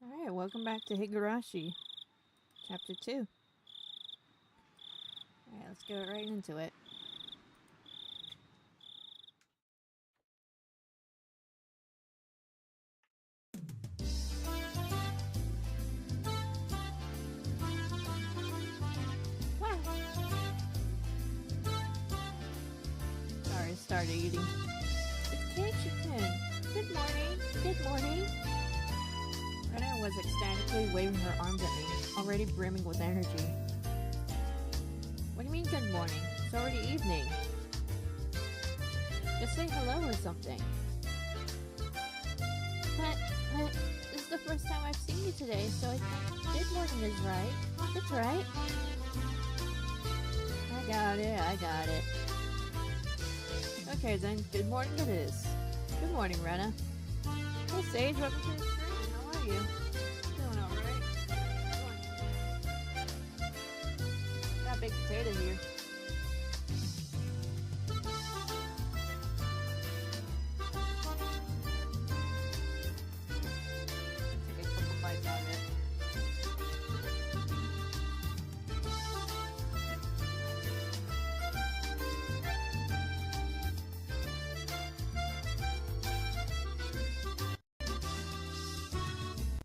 Alright, welcome back to Higurashi, Chapter 2. Alright, let's go right into it. Wow. Sorry, I started eating. It's Kei-chicken. Good morning. Good morning. Rena was ecstatically waving her arms at me, already brimming with energy. What do you mean good morning? It's already evening. Just say hello or something. But, this is the first time I've seen you today, so I think good morning is right. That's right. I got it. Okay then, good morning it is. Good morning, Rena. Hey Sage, welcome to the stream. How are you? Doing alright. Got a big potato here. Take a couple bites out of it.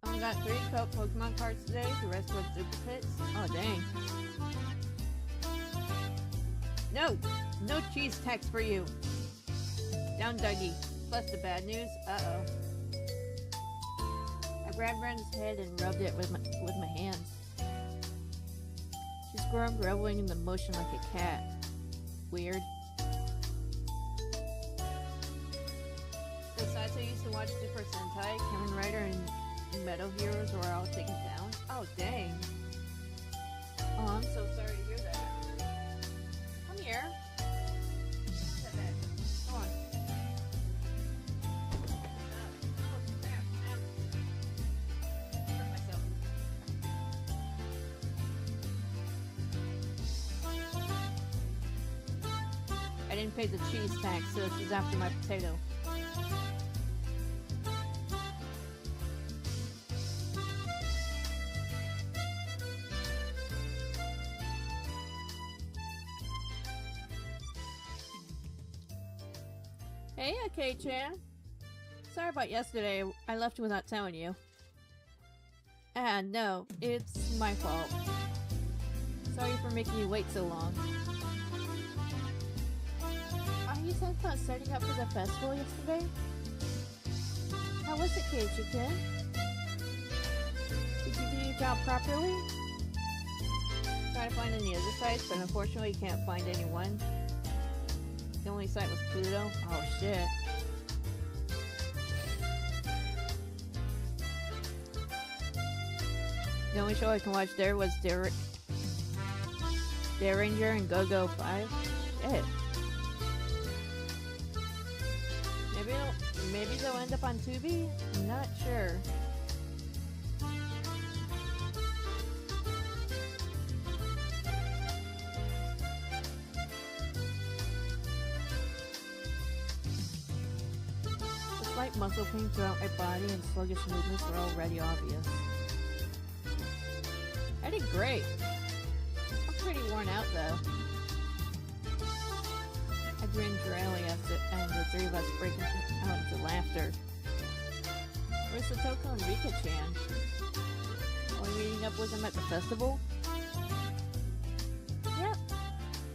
Only got 3 Pokemon cards today, the rest was duplicates. Oh dang. No cheese text for you. Down Dougie. Plus the bad news. Uh-oh. I grabbed Ren's head and rubbed it with my hands. She squirmed, reveling in the motion like a cat. Weird. Besides, I used to watch Super Sentai, Kamen Rider, and Metal Heroes were all taken down. Oh dang. Oh, I'm so sorry to hear that. Come here. Come on. Hurt myself. I didn't pay the cheese tax, so she's after my potato. Hey, Kei-chan. Sorry about yesterday. I left without telling you. No, it's my fault. Sorry for making you wait so long. Are you sent about setting up for the festival yesterday? How was it, Kei-chan? Did you do your job properly? Try to find any other sites, but unfortunately you can't find anyone. The only site was Pluto. Oh shit. The only show I can watch there was Dare Ranger and Go-Go 5. Shit. Maybe they'll end up on Tubi? I'm not sure. Slight muscle pain throughout my body and sluggish movements were already obvious. I did great. I'm pretty worn out though. I grinned dryly and the 3 of us breaking out into laughter. Where's Satoko and Rika-chan? Are we meeting up with them at the festival? Yep.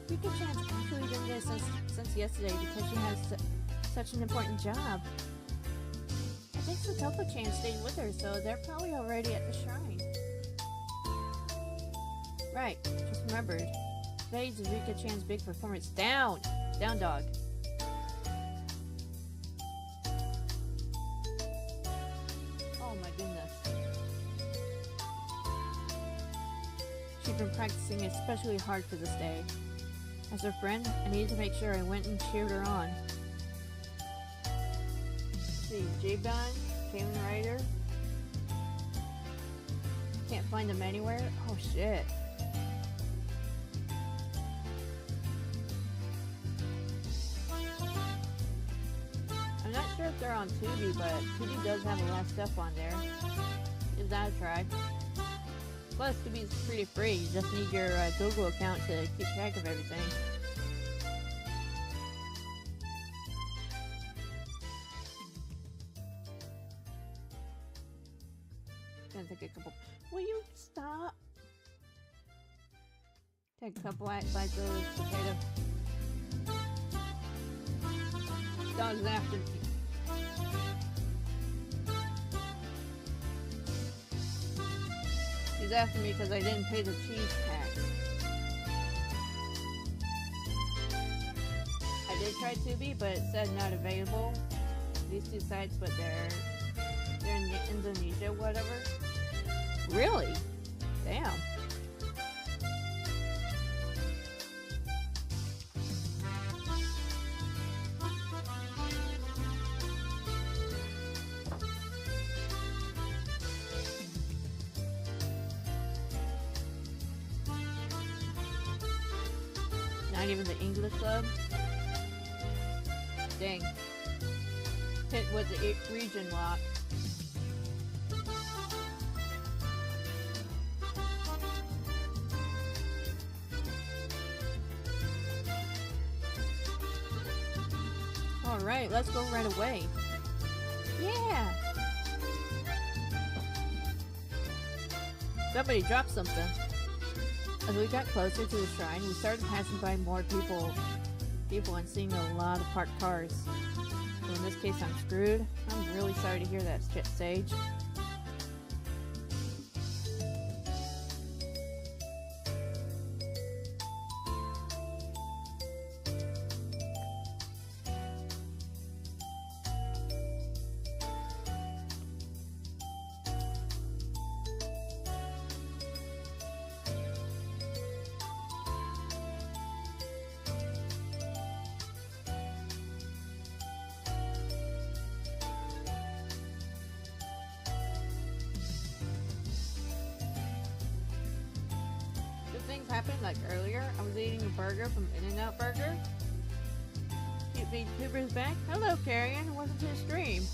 Rika-chan's actually been there since yesterday because she has such an important job. I think Satoko-chan stayed with her, so they're probably already at the shrine. Right, just remembered. Today's Rika-chan's big performance. Down! Down, dog. Oh my goodness. She'd been practicing especially hard for this day. As her friend, I needed to make sure I went and cheered her on. See, J-Ban, Kamen Rider. Can't find them anywhere? Oh shit. I'm not sure if they're on Tubi, but Tubi does have a lot of stuff on there. Give that a try. Plus, to be pretty free, you just need your Google account to keep track of everything. Gonna take a couple. Will you stop? Take a couple bites of those potatoes. Dog's after me. He's after me because I didn't pay the cheese tax. I did try Tubi, but it said not available. These two sites, but they're in Indonesia, whatever. Really? Damn. Not even the English club? Dang. Hit with the region lock. Alright, let's go right away. Yeah! Somebody dropped something. As we got closer to the shrine, we started passing by more people and seeing a lot of parked cars. So in this case, I'm screwed. I'm really sorry to hear that, Sage. Things happened like earlier. I was eating a burger from In-N-Out Burger. VTuber's back. Hello, Carrion. Welcome to the stream.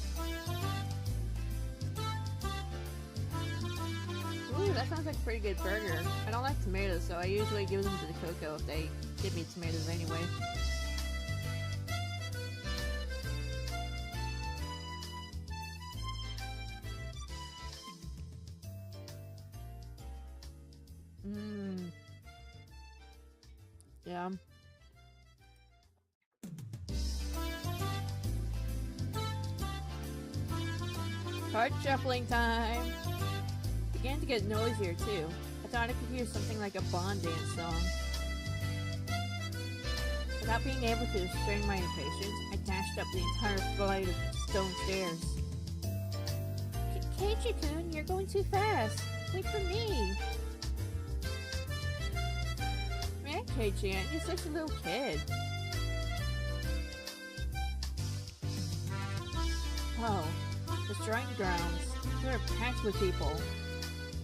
Ooh, that sounds like a pretty good burger. I don't like tomatoes, so I usually give them to the Coco if they give me tomatoes anyway. Yeah. Card shuffling time! Began to get noisier too. I thought I could hear something like a Bond dance song. Without being able to restrain my impatience, I dashed up the entire flight of stone stairs. Keiichi-kun, you're going too fast! Wait for me! Man, Keiichi, you're such a little kid. Oh, the shrine grounds. They're packed with people.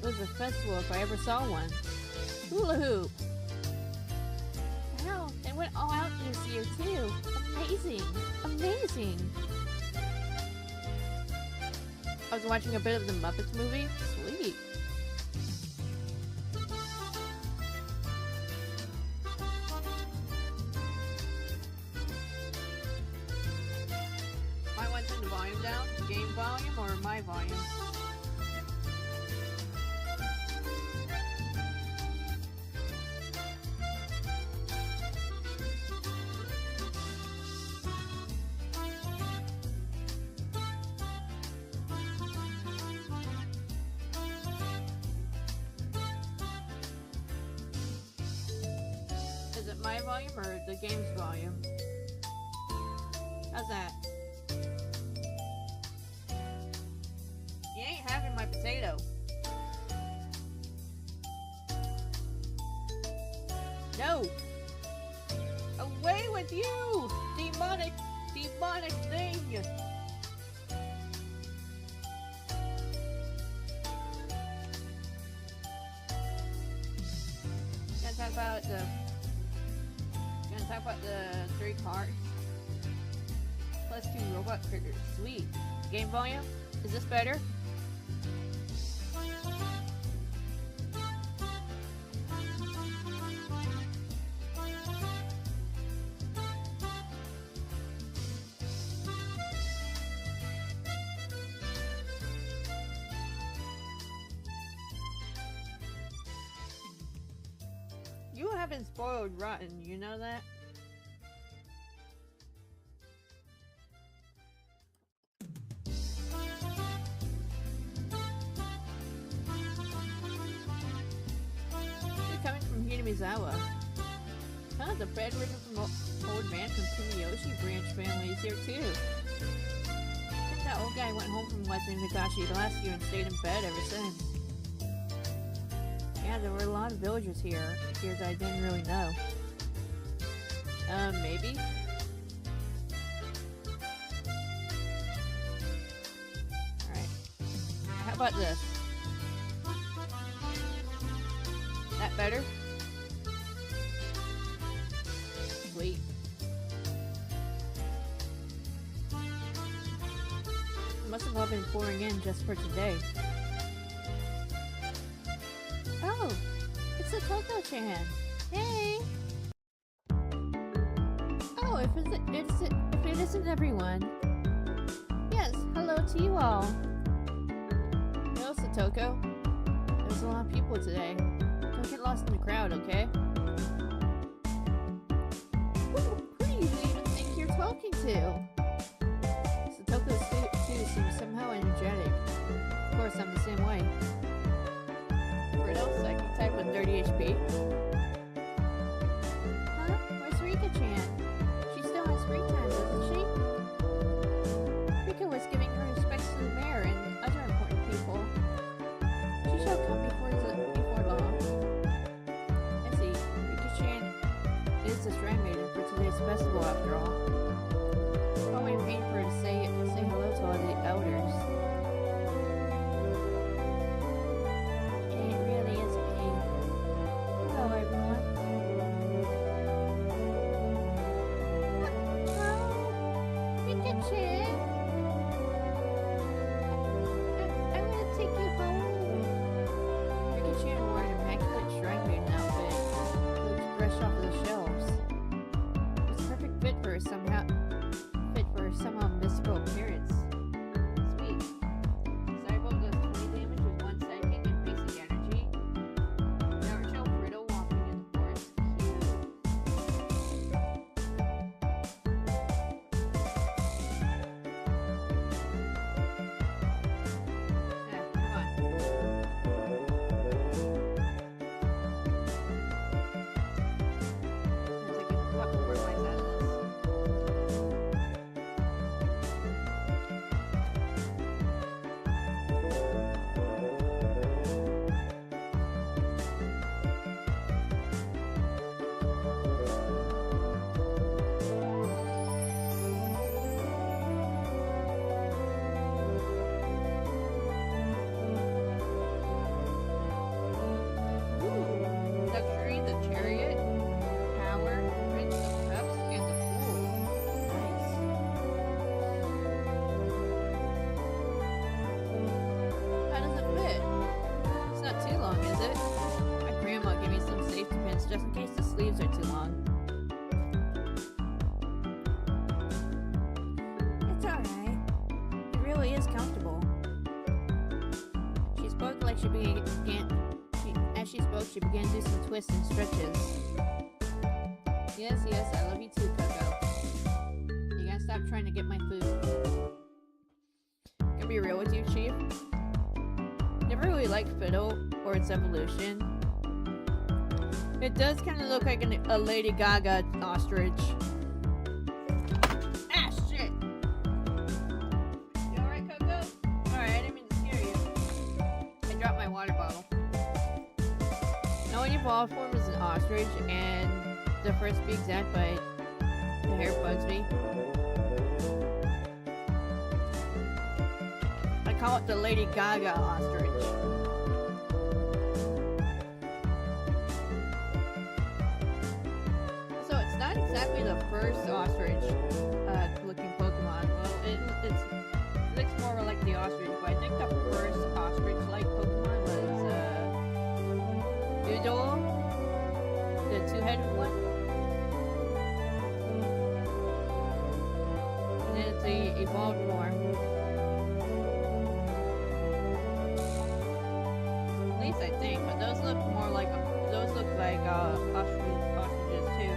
It was a festival if I ever saw one. Hula hoop! Wow, they went all out this year too. Amazing! Amazing! I was watching a bit of the Muppets movie. Sweet! Might want to turn the volume down. Game volume or my volume? Is it my volume or the game's volume? How's that? You ain't having my potato. No! Away with you! Demonic thing! Gonna talk about the 3 cards. Plus 2 robot critters. Sweet. Game volume? Is this better? been spoiled rotten, you know that? They're coming from Hinamizawa. Huh, the bedridden from old man from Kimiyoshi branch family is here too. That old guy went home from Western Higurashi last year and stayed in bed ever since. Yeah, there were a lot of villagers here that I didn't really know. Maybe? Alright. How about this? That better? Sweet. Must have all been pouring in just for today. Oh, it's a Toko-chan. Hey! Oh, if it isn't everyone. Yes, hello to you all. Hello, Satoko. There's a lot of people today. Don't get lost in the crowd, okay? Who do you even think you're talking to? Satoko's too seems somehow energetic. Of course, I'm the same way. Riddle, psychic type with 30 HP. Huh? Where's Rika-chan? She still has free time, doesn't she? Rika was giving her respects to the mayor and other important people. She shall come before long. I see. Rika-chan is the shrine maiden for today's festival, after all. Probably pain for her to say hello to all the elders. It really is a pain. Hello, everyone. Oh, Rika-chan. I'm gonna take you home. Rika-chan wore an immaculate shrine maiden outfit. It looks fresh off the shelves. It's a perfect fit for her somehow mystical appearance. Sweet. Cyborg does 20 damage with 1 psychic and basic energy. Naruto Brittle walking in the forest. Come on. Let's take a couple more bites out of this. Luxury, the chariot, power, prince of cups, and the fool. Nice. How does it fit? It's not too long, is it? My grandma gave me some safety pins just in case the sleeves are too long. It's alright. It really is comfortable. She spoke like she as she spoke, she began to do some twists and stretches. Yes, I love you too, Coco. You gotta stop trying to get my food. Gonna be real with you, Chief. Never really liked Fiddle or its evolution. It does kind of look like a Lady Gaga ostrich. Ah, shit! You alright, Coco? Alright, I didn't mean to scare you. I dropped my water bottle. No one evolved form is an ostrich, and the first to be exact, but the hair bugs me. I call it the Lady Gaga ostrich. So it's not exactly the first ostrich looking Pokemon. Well, it looks more like the ostrich, but I think the first ostrich-like Pokemon was Doodle, the two-headed one. And then it's the evolved form. At least I think, but those look more like those look like ostriches too.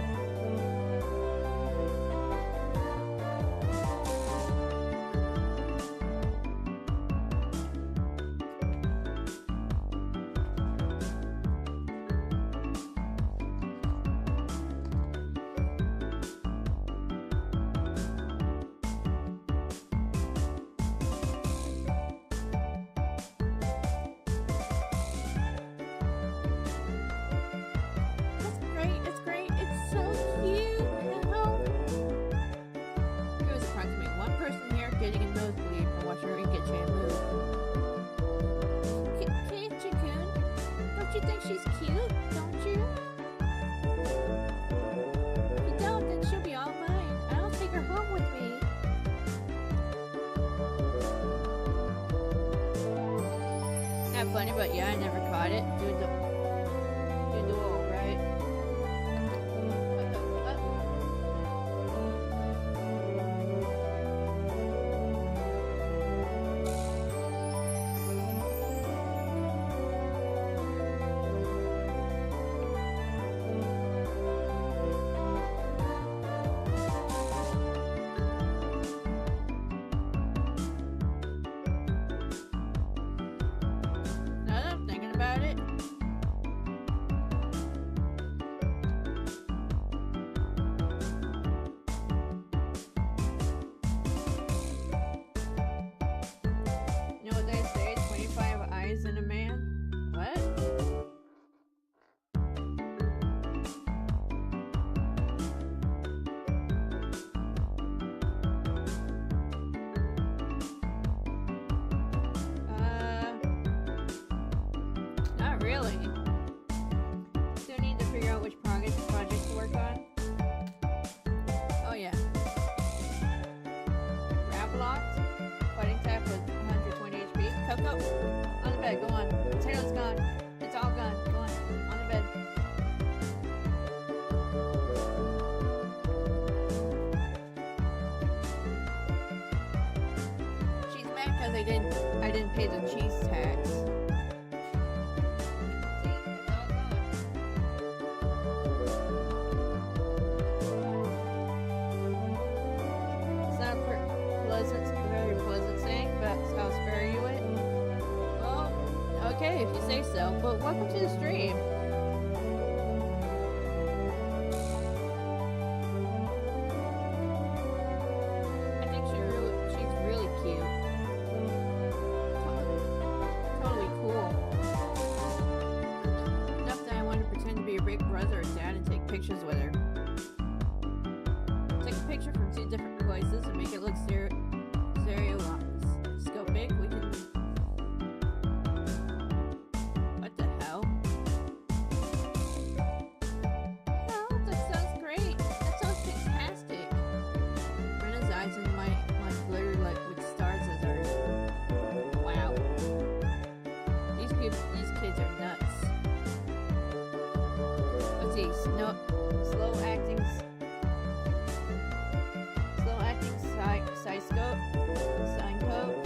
It's great. It's so cute. Help. There was approximately one person here getting a nosebleed from watching Rika-chan move. Kichi-kun, don't you think she's cute? Don't you? If you don't, then she'll be all mine. I'll take her home with me. Not funny, but yeah, I never caught it. Do the all right. Now that I'm thinking about it, you know what they say? 25 eyes in a man? What? Not really. Still need to figure out which project to work on. Oh yeah. Grab locked. Fighting type with 120 HP. Coco, on the bed. Go on. Taylor's gone. It's all gone. Go on. On the bed. She's mad because I didn't pay the cheese tax. See, it's all gone. It's not a very pleasant thing, but I'll spare you it. Well, okay, if you say so. But welcome to the stream. I think she's really cute. Totally cool. Enough that I want to pretend to be her big brother or dad and take pictures with her. Take a picture from two different places and make it look stereoscopic. We can. What the hell? Oh, that sounds great. That sounds fantastic. Brenna's eyes and my glitter like with stars as hers. Wow. These kids are nuts. Let's see. Slow acting sign code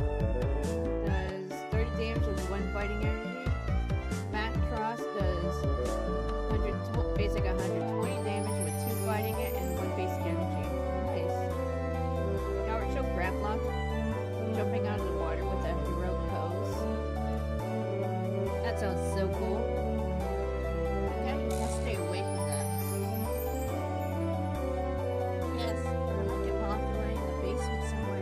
does 30 damage with 1 fighting energy. Matt Cross does basic 120 damage with 2 fighting it and 1 basic energy. Nice. Howard Show grab lock, jumping out of the water with a heroic pose. That sounds so cool. Okay, I'll stay away from that. Yes, or I might get locked away in the basement somewhere.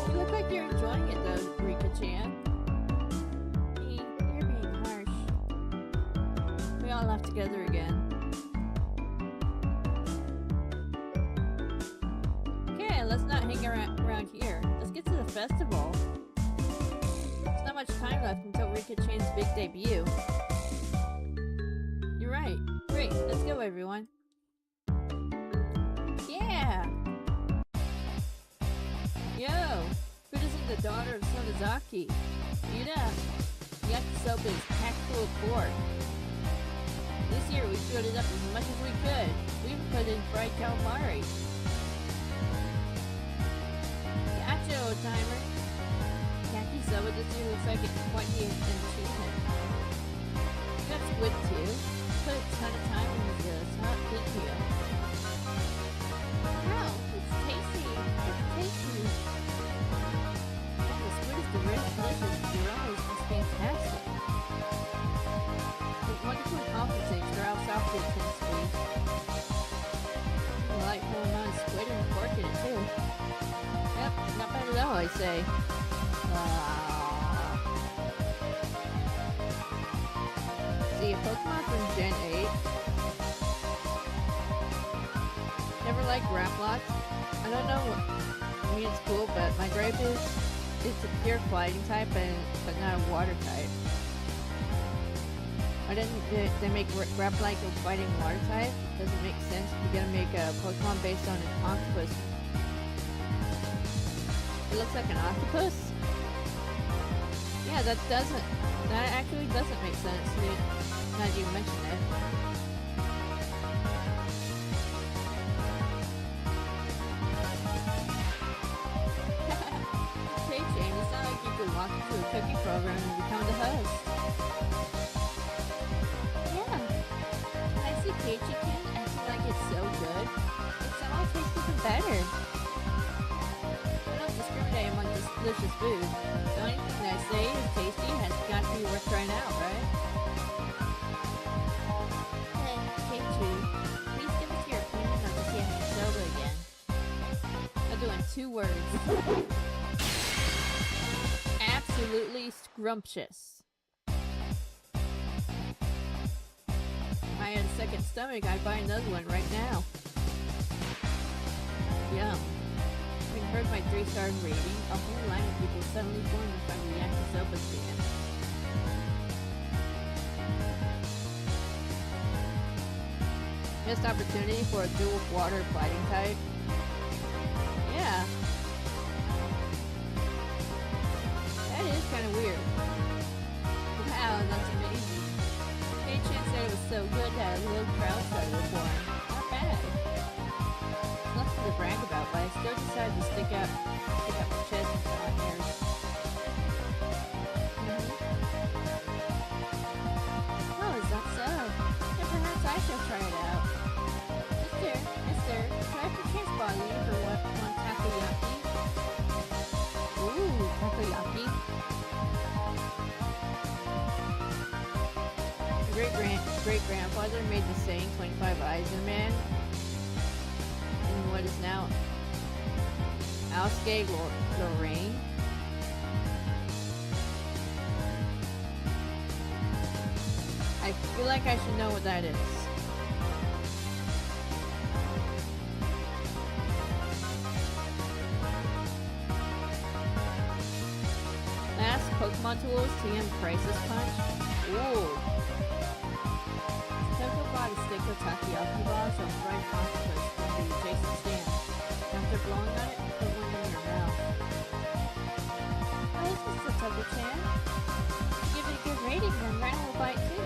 You look like you're enjoying it though, Rika-chan. You're being harsh. We all laugh together again. Okay, let's not hang around here. Let's get to the festival. There's not much time left until Rika-chan's big debut. You're right. Great, let's go everyone. Yeah! Yo! Who isn't the daughter of Sonozaki? Yuda! Yakisoba's packed full of pork. This year we filled it up as much as we could. We even put in fried calamari. Gotcha, old timer. Yakisoba sub with this dude looks like it's quite the achievement. You got squid too. Put a ton of time into this. Not big deal. Wow, it's tasty. It's tasty. Yeah, the squid is delicious. The aroma is just fantastic. It's wonderful and compensates for how soft it tends to be. Delightful amount of squid and pork in it too. Yep, not bad at all, I say. See, a Pokemon from Gen 8. Never liked Grapplots. I don't know what. I mean, it's cool, but my gripe is it's a pure fighting type, but not a water type. Why didn't they make Grapplite a fighting water type? Doesn't make sense if you're gonna make a Pokemon based on an octopus. It looks like an octopus? Yeah, that actually doesn't make sense now that you mention it. Okay, Jane, it's not like you could walk into a cookie program and become the host. Yeah. When I see Keiichi-kun acting like it's so good, it somehow tastes even better. I don't discriminate among this delicious food. The only thing that I say is tasty has got to be worth trying out, right? Hey, Keiichi, please give us your opinion on this yaki soba again. I'll do it in 2 words. Absolutely scrumptious. If I had a second stomach, I'd buy another one right now. Yum. Having heard my 3-star rating, a whole line of people suddenly formed in front of the yakisoba stand. Missed opportunity for a dual water fighting type. Yeah. That is kind of weird. Wow, that's amazing. Kei-chan said it was so good that a little crowd started to form. Not bad. Nothing to brag about, but I still decided to stick out my chest and show my hairs. Oh, is that so? Then perhaps I shall try it out. Mister, could I perchance bother you for one takoyaki? Ooh, takoyaki. My great-grandfather made the saying 25 eyes in a man in what is now Alsace, Lorraine. I feel like I should know what that is. Last Pokemon Tools TM Crisis Punch. Ooh. Toko bought a stick of takoyaki balls and fried octopus from the adjacent stand. After blowing on it, put one in your mouth. Oh, this is the Toko-chan. Give it a good rating, then Ryan will bite too.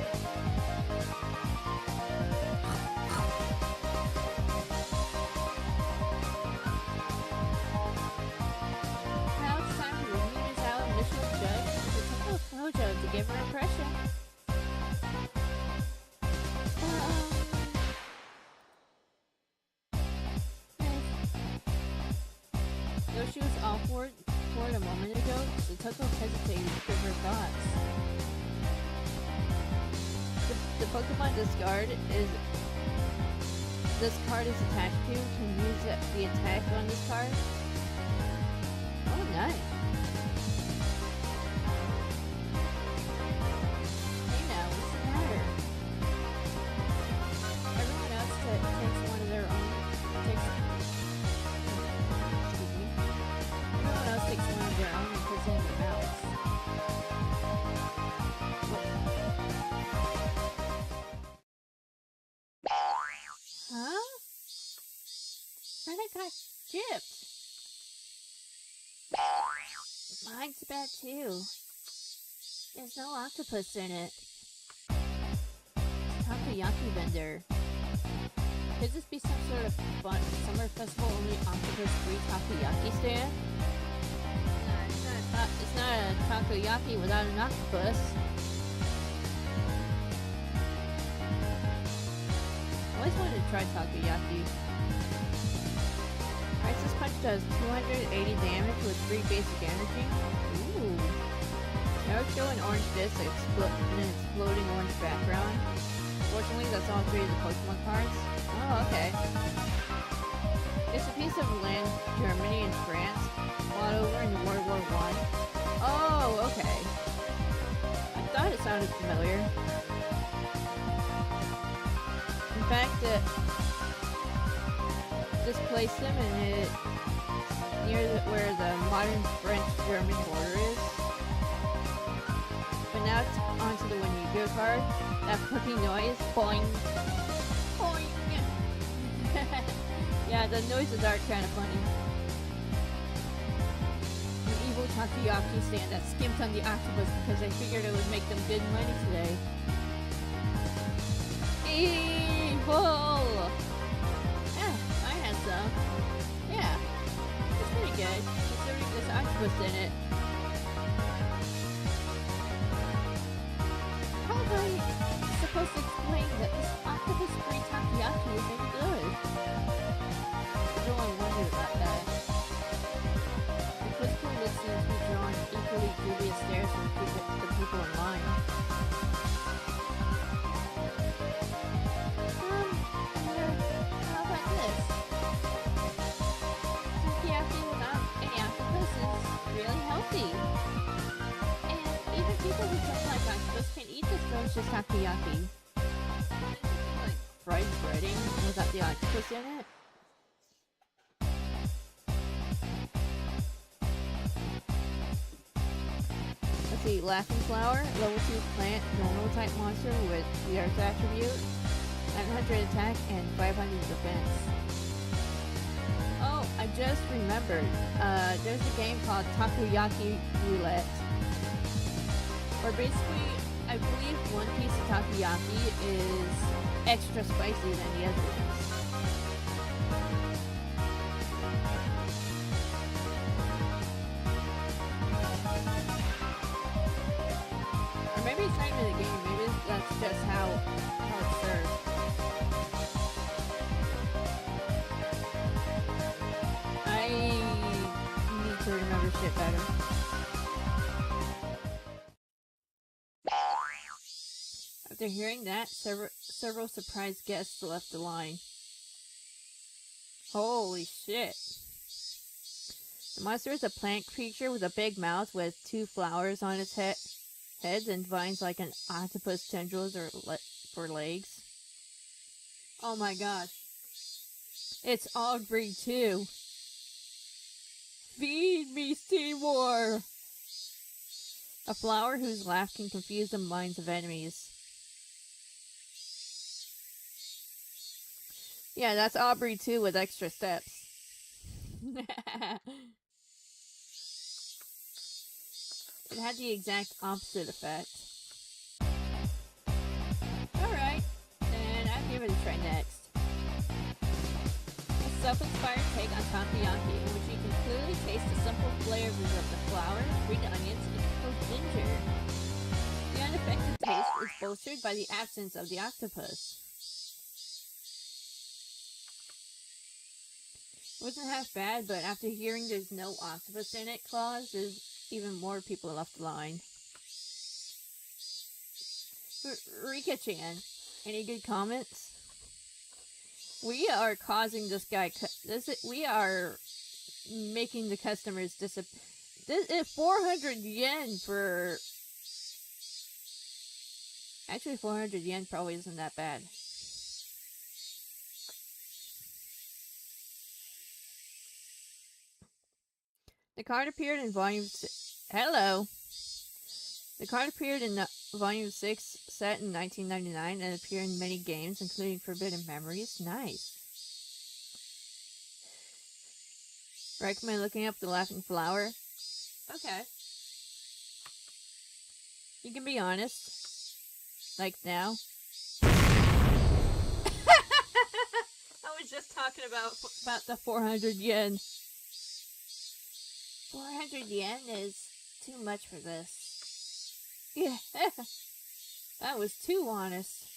Now it's time to review Ms. Allen initial judge the Toko Mojo to give her impression. Though she was all for it a moment ago, the Toko hesitated to give her thoughts. The Pokemon this card is attached to can use the attack on this card. Oh, nice. Hey now, what's the matter? Everyone else takes one of their own. Everyone else takes one of their own and puts it in their mouths. Huh? I got chipped. Mine's bad too. There's no octopus in it. Takoyaki vendor. Could this be some sort of fun summer festival only octopus free takoyaki stand? Nah, it's not it's not a takoyaki without an octopus. I always wanted to try takoyaki. Crisis Punch does 280 damage with 3 basic energy. Ooh. Now it's showing orange disc and an exploding orange background. Fortunately, that's all 3 of the Pokemon cards. Oh, okay. It's a piece of land Germany and France fought over in World War I. Oh, okay. I thought it sounded familiar. In fact, it displaced them and it near where the modern French-German border is. But now it's onto the Wendigo card. That fucking noise, boing, boing. Yeah, the noises are kind of funny. An evil takoyaki stand that skimped on the octopus because they figured it would make them good money today. Evil! Yeah, I had some. Yeah, it's pretty good, considering there's octopus in it. How am I supposed to explain that this octopus-free takoyaki is any good? I really wondered about that. The quizzical list seems to be drawing equally dubious stares from the people in line. How about this? Takoyaki without any octopus is really healthy. And even people who don't like octopus can eat this delicious takoyaki. Like fried breading without the octopus in it. Let's see, Laughing Flower, level 2 plant, normal type monster with the Earth attribute, 900 attack and 500 defense. Oh, I just remembered. There's a game called Takoyaki Roulette. Where basically, I believe one piece of takoyaki is extra spicy than the other ones. Or maybe it's not even the game, maybe that's just how it's served. I need to remember shit better. After hearing that, several surprised guests left the line. Holy shit. The monster is a plant creature with a big mouth with 2 flowers on its heads and vines like an octopus tendrils for legs. Oh my gosh. It's Aubrey too. Feed me, Seymour! A flower whose laugh can confuse the minds of enemies. Yeah, that's Aubrey too with extra steps. It had the exact opposite effect. Alright, then I'll give it a try next. A self-inspired take on takoyaki in which you can clearly taste the simple flavors of the flour, green onions, and pickled ginger. The unaffected taste is bolstered by the absence of the octopus. Wasn't half bad, but after hearing there's no octopus in it clause, there's even more people left the line. Rika-chan, any good comments? We are causing this guy. We are making the customers disappear. This is 400 yen for. Actually, 400 yen probably isn't that bad. The card appeared in volume. Hello. The card appeared in volume 6, set in 1999, and appeared in many games, including Forbidden Memories. Nice. Recommend looking up the Laughing Flower. Okay. You can be honest. Like now. I was just talking about the 400 yen. 400 yen is too much for this. Yeah, that was too honest.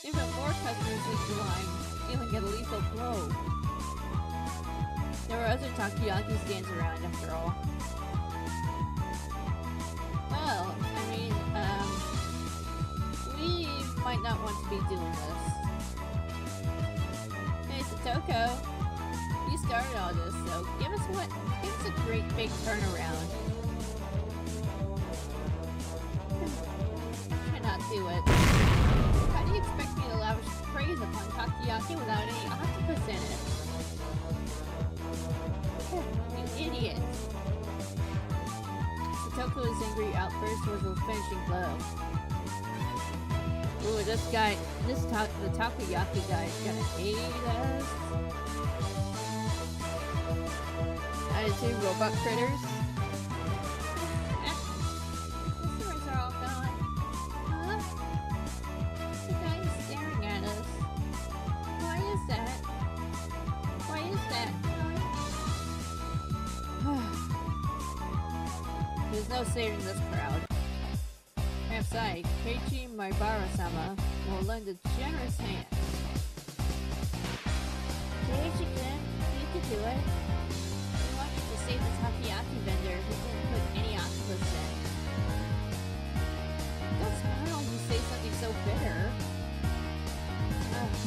Even more customers hit the line, stealing at a lethal blow. There were other takoyaki stands around, after all. Well, I mean, we might not want to be doing this. Hey, Satoko, you started all this, so give us a great big turnaround. I cannot do it. How do you expect me to lavish praise upon takoyaki without any octopus in it? You idiot! Satoko's angry outburst was a finishing blow. Ooh, the takoyaki guy is gonna hate us. Attitude robot critters. Customers are all gone. Huh? The guy is staring at us. Why is that? Why is that? There's no saving this crowd. Perhaps I, Keiichi Maibara-sama, will lend a generous hand. Keiichi-kun, you can do it. We want you to save the takoyaki vendor who didn't put any octopus in. Don't smile when you say something so bitter.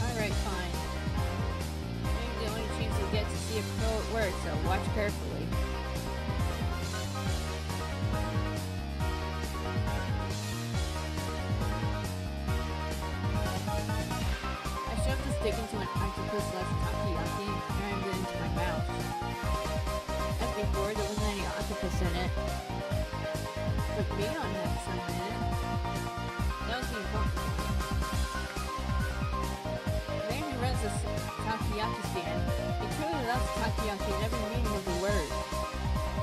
Alright, fine. Maybe the only chance you'll get to see a pro at work, so watch carefully. Stick into an octopus-less takoyaki and crammed it into my mouth. As before, there wasn't any octopus in it. But meat on had some in it. That was the important thing. The man who runs this takoyaki stand, he truly loves takoyaki in every meaning of the word.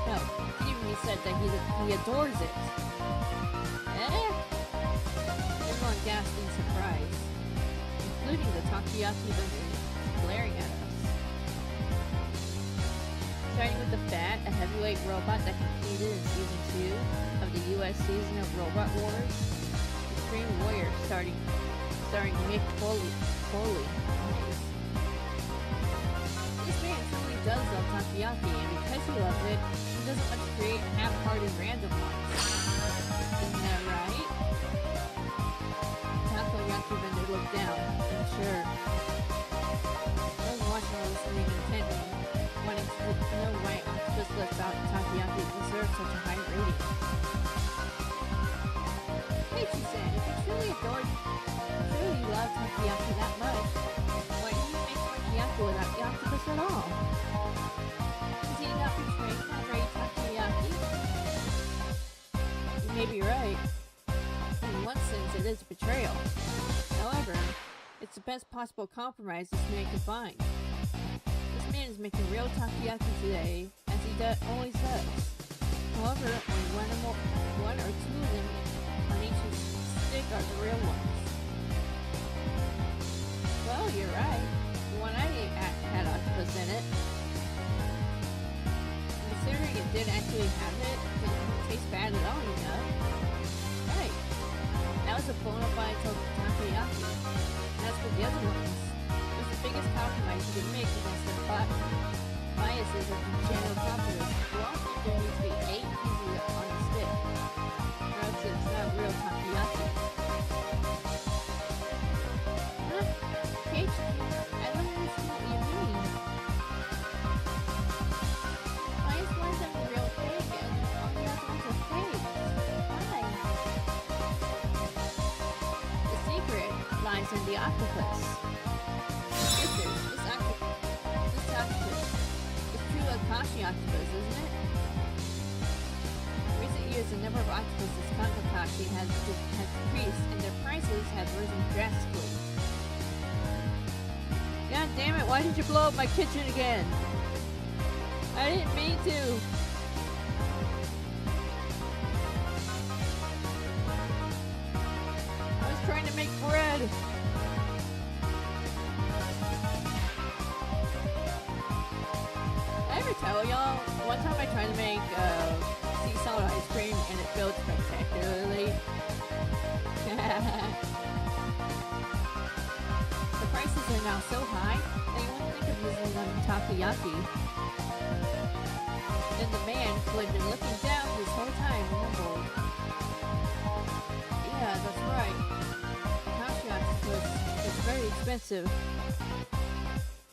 No, he said that he adores it. Eh? Everyone gasped in surprise, including the takoyaki vendor glaring at us. Starting with the Bat, a heavyweight robot that competed in Season 2 of the US season of Robot Wars. The Supreme Warrior starring Mick Foley. Nice. This man truly does love takoyaki, and because he loves it, he doesn't want to create half-hearted random ones. Isn't that right? Takoyaki vendor looked down, unsure. I was watching all this listening intently, wanting to know why octopus-less takoyaki deserves such a high rating. Keiichi-san, if you truly love takoyaki that much, why didn't you make takoyaki without the octopus at all? Is he not betraying that great takoyaki? You may be right. In one sense, it is betrayal. However, it's the best possible compromise this man could find. This man is making real takoyaki today, as he always does. However, only one or two of them on each stick are the real ones. Well, you're right. The one I ate had octopus in it. Considering it did actually have it, it didn't taste bad at all, you know. Right. That was a bona fide takoyaki. And as for the other ones, it was the biggest compromise you could make against the biases of the general populace, who all think there needs to be 8 pieces on the stick, or else it's not real takoyaki. Huh? Keiichi, I don't understand what you mean. Why is one of them a real thing and all the other ones are fake? Why? The secret lies in the octopus. This octopus is true Akashi octopus, isn't it? In recent years, the number of octopuses caught in Akashi has decreased, and their prices have risen drastically. God damn it, why did you blow up my kitchen again? I didn't mean to. I was trying to make bread. Did I ever tell y'all? One time I tried to make spelled spectacularly. The prices are now so high that you wouldn't think of using them in takoyaki. Then the man who had been looking down this whole time remembered. Yeah, that's right. Kashi octopus is very expensive.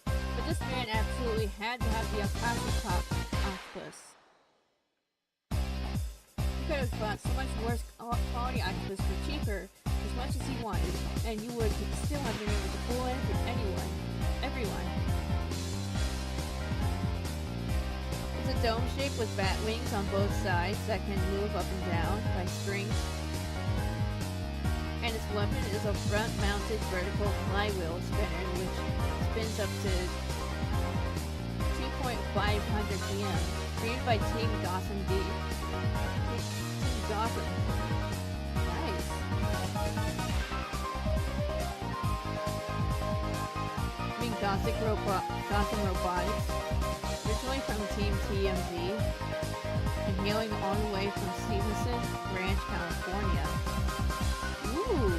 But this man absolutely had to have the Akashi octopus. He could have bought so much worse quality octopus for cheaper, as much as he wanted, and you would still have been able to pull in from everyone. It's a dome shape with bat wings on both sides that can move up and down by strings. And its weapon is a front-mounted vertical flywheel spinner which spins up to 2,500 PM. Created by Team Dawson D. Team Dawson. Nice. Being Dawson Robotics. Originally from Team TMZ. And hailing all the way from Stevenson Ranch, California. Ooh.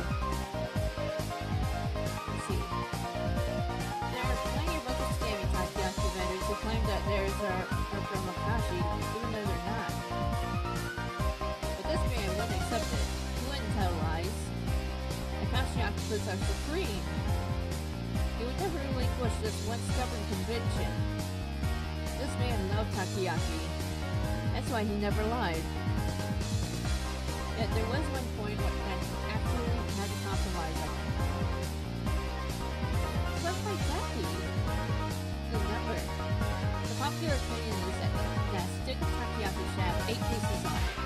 Let's see. There are plenty of other scammy takoyaki vendors who claim that theirs are from Akashi, even though they're not. But this man wouldn't accept it. He wouldn't tell lies. Akashi octopus are supreme. He would never relinquish this one stubborn conviction. This man loved takoyaki. That's why he never lied. Yet there was one point when he absolutely had to compromise on it. What's my tacky? Remember, the popular opinion is that stick of takoyaki should have 8 pieces on it.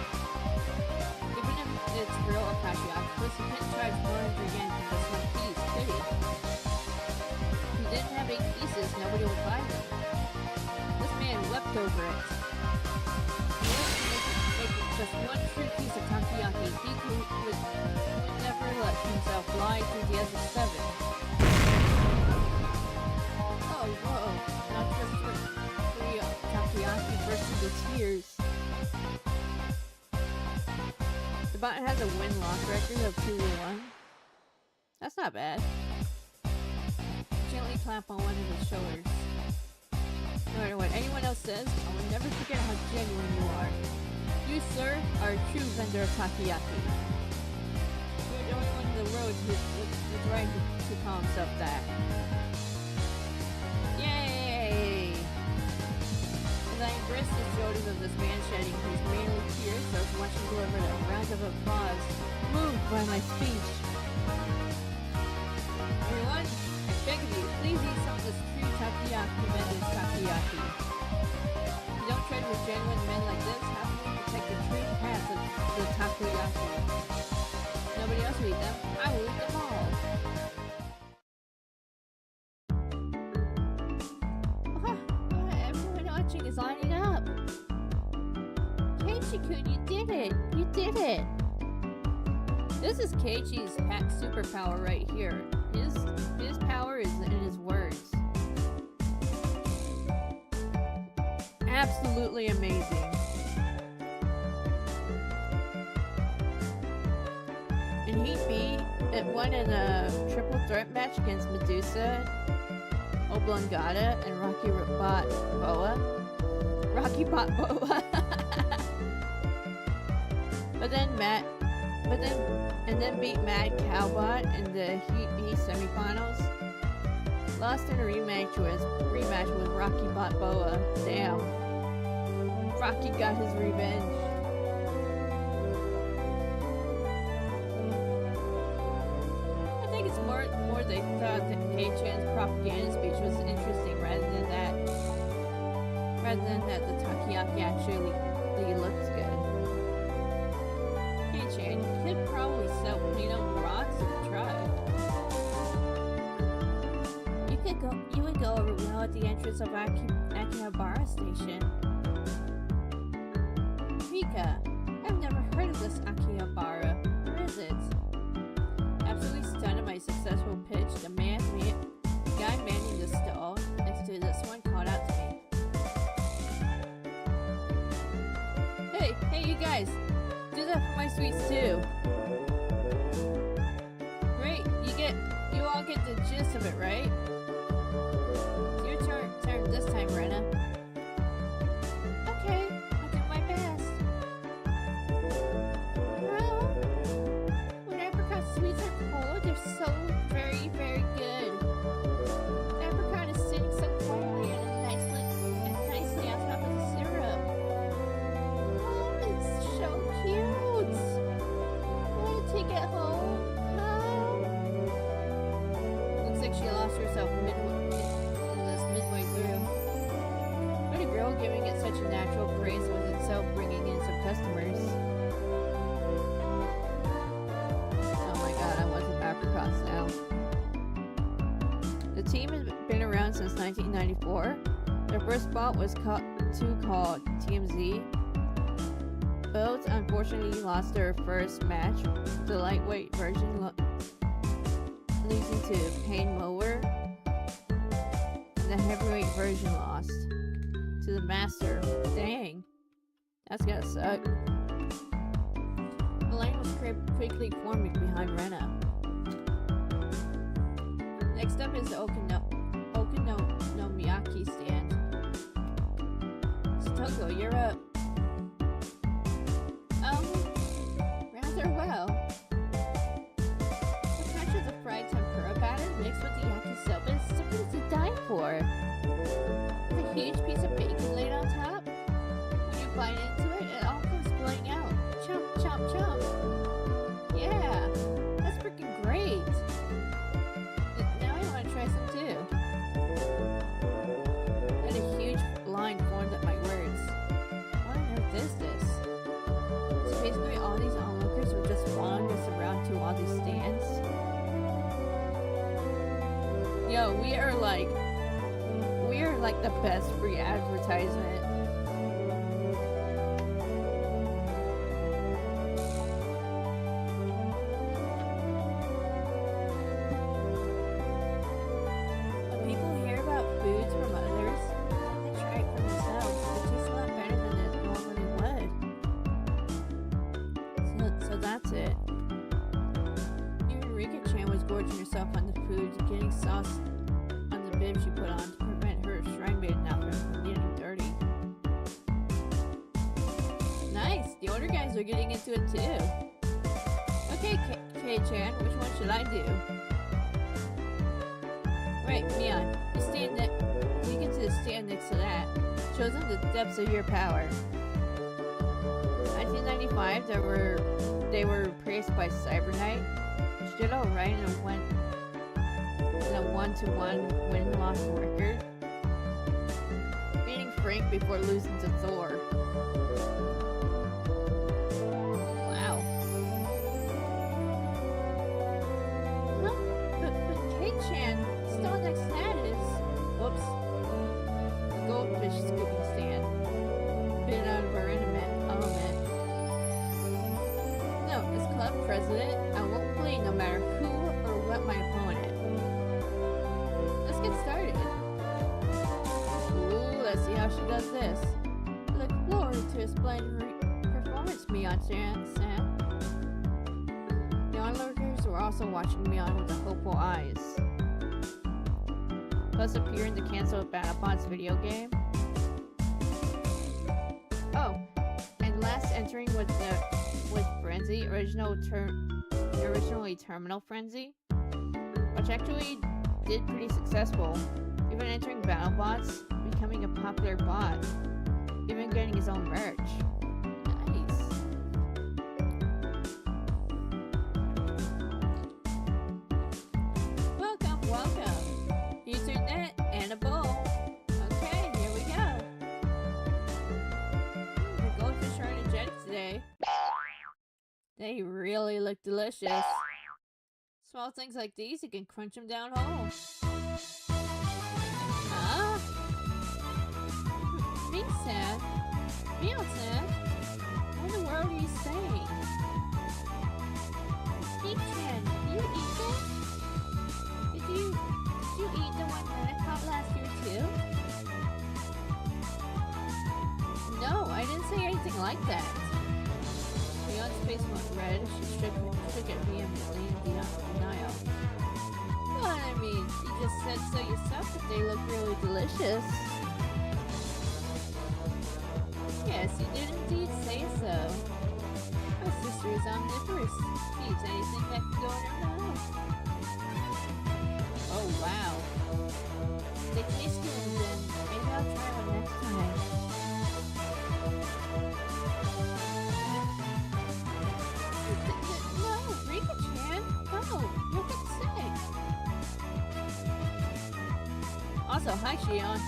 Even if it's real Akashi octopus, you couldn't charge 400 yen for just one piece, could he? If you didn't have 8 pieces, nobody would buy them. This man wept over it. Just one true piece of takoyaki, he would never let himself fly through the other 7. Oh, whoa. Now just 3 takoyaki burst into tears. The bot has a win-loss record of 2-1. That's not bad. Gently clap on one of his shoulders. No matter what anyone else says, I will never forget how genuine you are. You, sir, are a true vendor of takoyaki. You're the only one in the road who's right to call himself that. Yay! As I embraced the shoulders of this man shedding his manly tears, I was watching deliver a round of applause, moved by my speech. Everyone, I beg of you, please eat some of this true takoyaki vendor's takoyaki. If you don't trade with genuine men like this, how can we protect the true path of the takoyaki? Nobody else will eat them. I will eat them all. Everyone watching is lining up. Keiichi-kun, you did it! You did it! This is Keiichi's superpower right here. His power is in his words. Absolutely amazing. And he won in a triple threat match against Medusa, Oblongata, and Rocky Bot Boa. and then beat Mad Cowbot in the Heat B semifinals. Lost in a rematch with Rocky Bot Boa. Damn. Rocky got his revenge. I think it's more they thought that Kei-chan's propaganda speech was interesting rather than that the takoyaki actually looks good. Kei-chan, you could probably sell rocks if you tried. You would go over well at the entrance of Akihabara Station. Mika, I've never heard of this Akihabara. Where is it? Absolutely stunned at my successful pitch, the guy manning the stall next to this one called out to me. Hey, you guys! Do that for my sweets too. Great, you all get the gist of it, right? It's your turn this time, Rena. Okay, I'll do my best. Well, when apricot sweets are cold, they're so very, very good. The apricot is sitting so quietly and nicely on top of the syrup. Oh, it's so cute. Want to take it home? Looks like she lost herself midway through. But a girl giving it such a natural praise was itself bringing in some customers. Oh my god, I want some apricots now. The team has been around since 1994. Their first spot was called TMZ. Both unfortunately lost their first match. The lightweight version losing to Pain Mower. The heavyweight version lost to the master. Dang. That's gonna suck. The lane was quickly forming behind Rena. Next up is the Okonomiyaki stand. Satoko, you're up. Rather well. The crunch of the fried tempura batter mixed with the yakisoba is something to die for. With a huge piece of bacon laid on top. When you bite into it, it all comes spilling out. Chomp, chomp, chomp. Yeah, that's freaking great. Now I want to try some too. And a huge line formed at my words. What on earth is this? So basically all these onlookers were just following us around to all these stands. Yo, we are like the best free advertisement. When people hear about foods from others, they try it for themselves. It tastes a lot better than it normally would. So that's it. Even Rika-chan was gorging herself on the food, getting sauce on the bib she put on to prevent her shrine maiden outfit from getting dirty. Nice! The older guys are getting into it too. Okay, K-chan, which one should I do? Right, Mion, you get to stand next to that. Shows them the depths of your power. 1995, they were praised by Cyber Knight, which did alright in a 1-to-1 win-loss record, beating Frank before losing to Thor. Wow. Huh? But K-chan, still next to that is... Whoops. The goldfish scooping stand. Bit out of our element. No, as club president, I won't bleed no matter who or what my opponent. Let's get started. Ooh, let's see how she does this. Look forward to a splendid performance, Mion-san. The onlookers were also watching Mion with hopeful eyes. Plus appearing to cancel BattleBot's video game. Oh, and last entering with Frenzy, originally Terminal Frenzy, which actually did pretty successful, even entering BattleBots, becoming a popular bot, even getting his own merch. Nice. Welcome. Ethernet and a bowl. Okay, here we go. The goldfish are energetic today. They really look delicious. Small things like these, you can crunch them down whole. Huh? Ming-san? Mion-san? What in the world are you saying? Ming-chan, you eat them? Did you eat the one that I caught last year too? No, I didn't say anything like that. Mion's face went red. She shook it vehemently in denial. Well, I mean, you just said so yourself that they look really delicious. Yes, you did indeed say so. My sister is omnivorous. She eats anything that can go in her mouth. Oh, wow. They taste good, then maybe I'll try one next time. No, Rika-chan! No, you'll get sick! Also, hi Shion.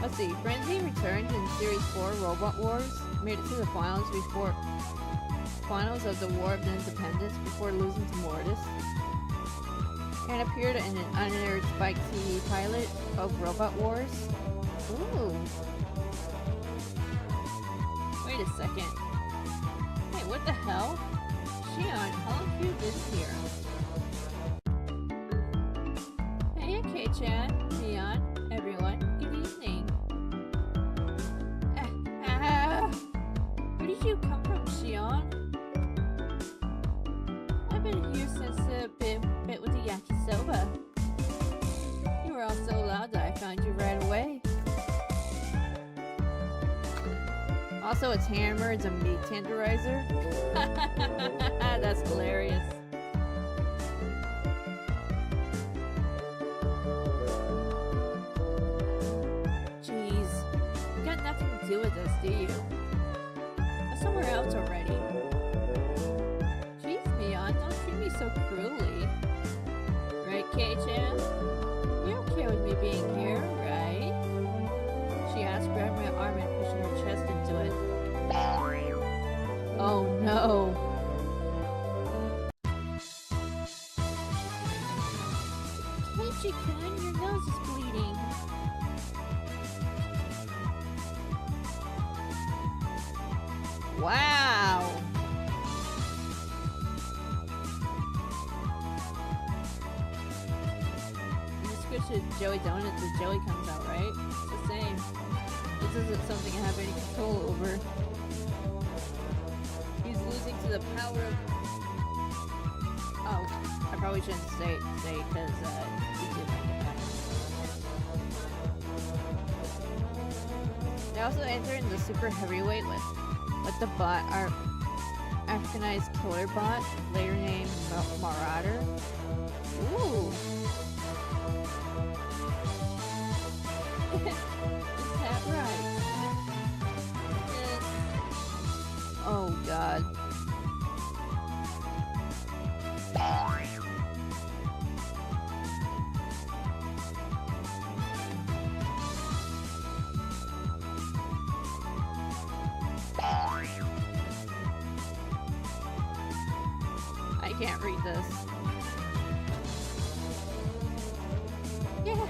Let's see, Frenzy returned in Series 4 Robot Wars, made it to the finals of the War of the Independence before losing to Mortis, and appeared in an unaired Spike TV pilot of Robot Wars. Ooh. Wait a second. Hey, what the hell? Shion, how long have you been here? Hey, K-chan, Shion, everyone, good evening. Where did you come from, Shion? I've been here since a bit with the yakisoba. You were all so loud that I found you right away. Also, its hammer is a meat tenderizer. That's hilarious. Jeez, you got nothing to do with this, do you? Go somewhere else already. Jeez, Mion, don't treat me so cruelly. Right, K-chan? You're okay with me being here, right? She asked, grabbing my arm and pushing her chest into it. Oh no! Keiichi-kun, your nose is bleeding. Wow! You switch to Joey Donuts, the jelly comes out, right? It's the same. This isn't something I have any control over. He's losing to the power of... Oh, I probably shouldn't say because YouTube might get back. They also entered in the super heavyweight with the bot, our Africanized killer bot, later named Marauder. Ooh! Is that right? Oh god. I can't read this. Yeah.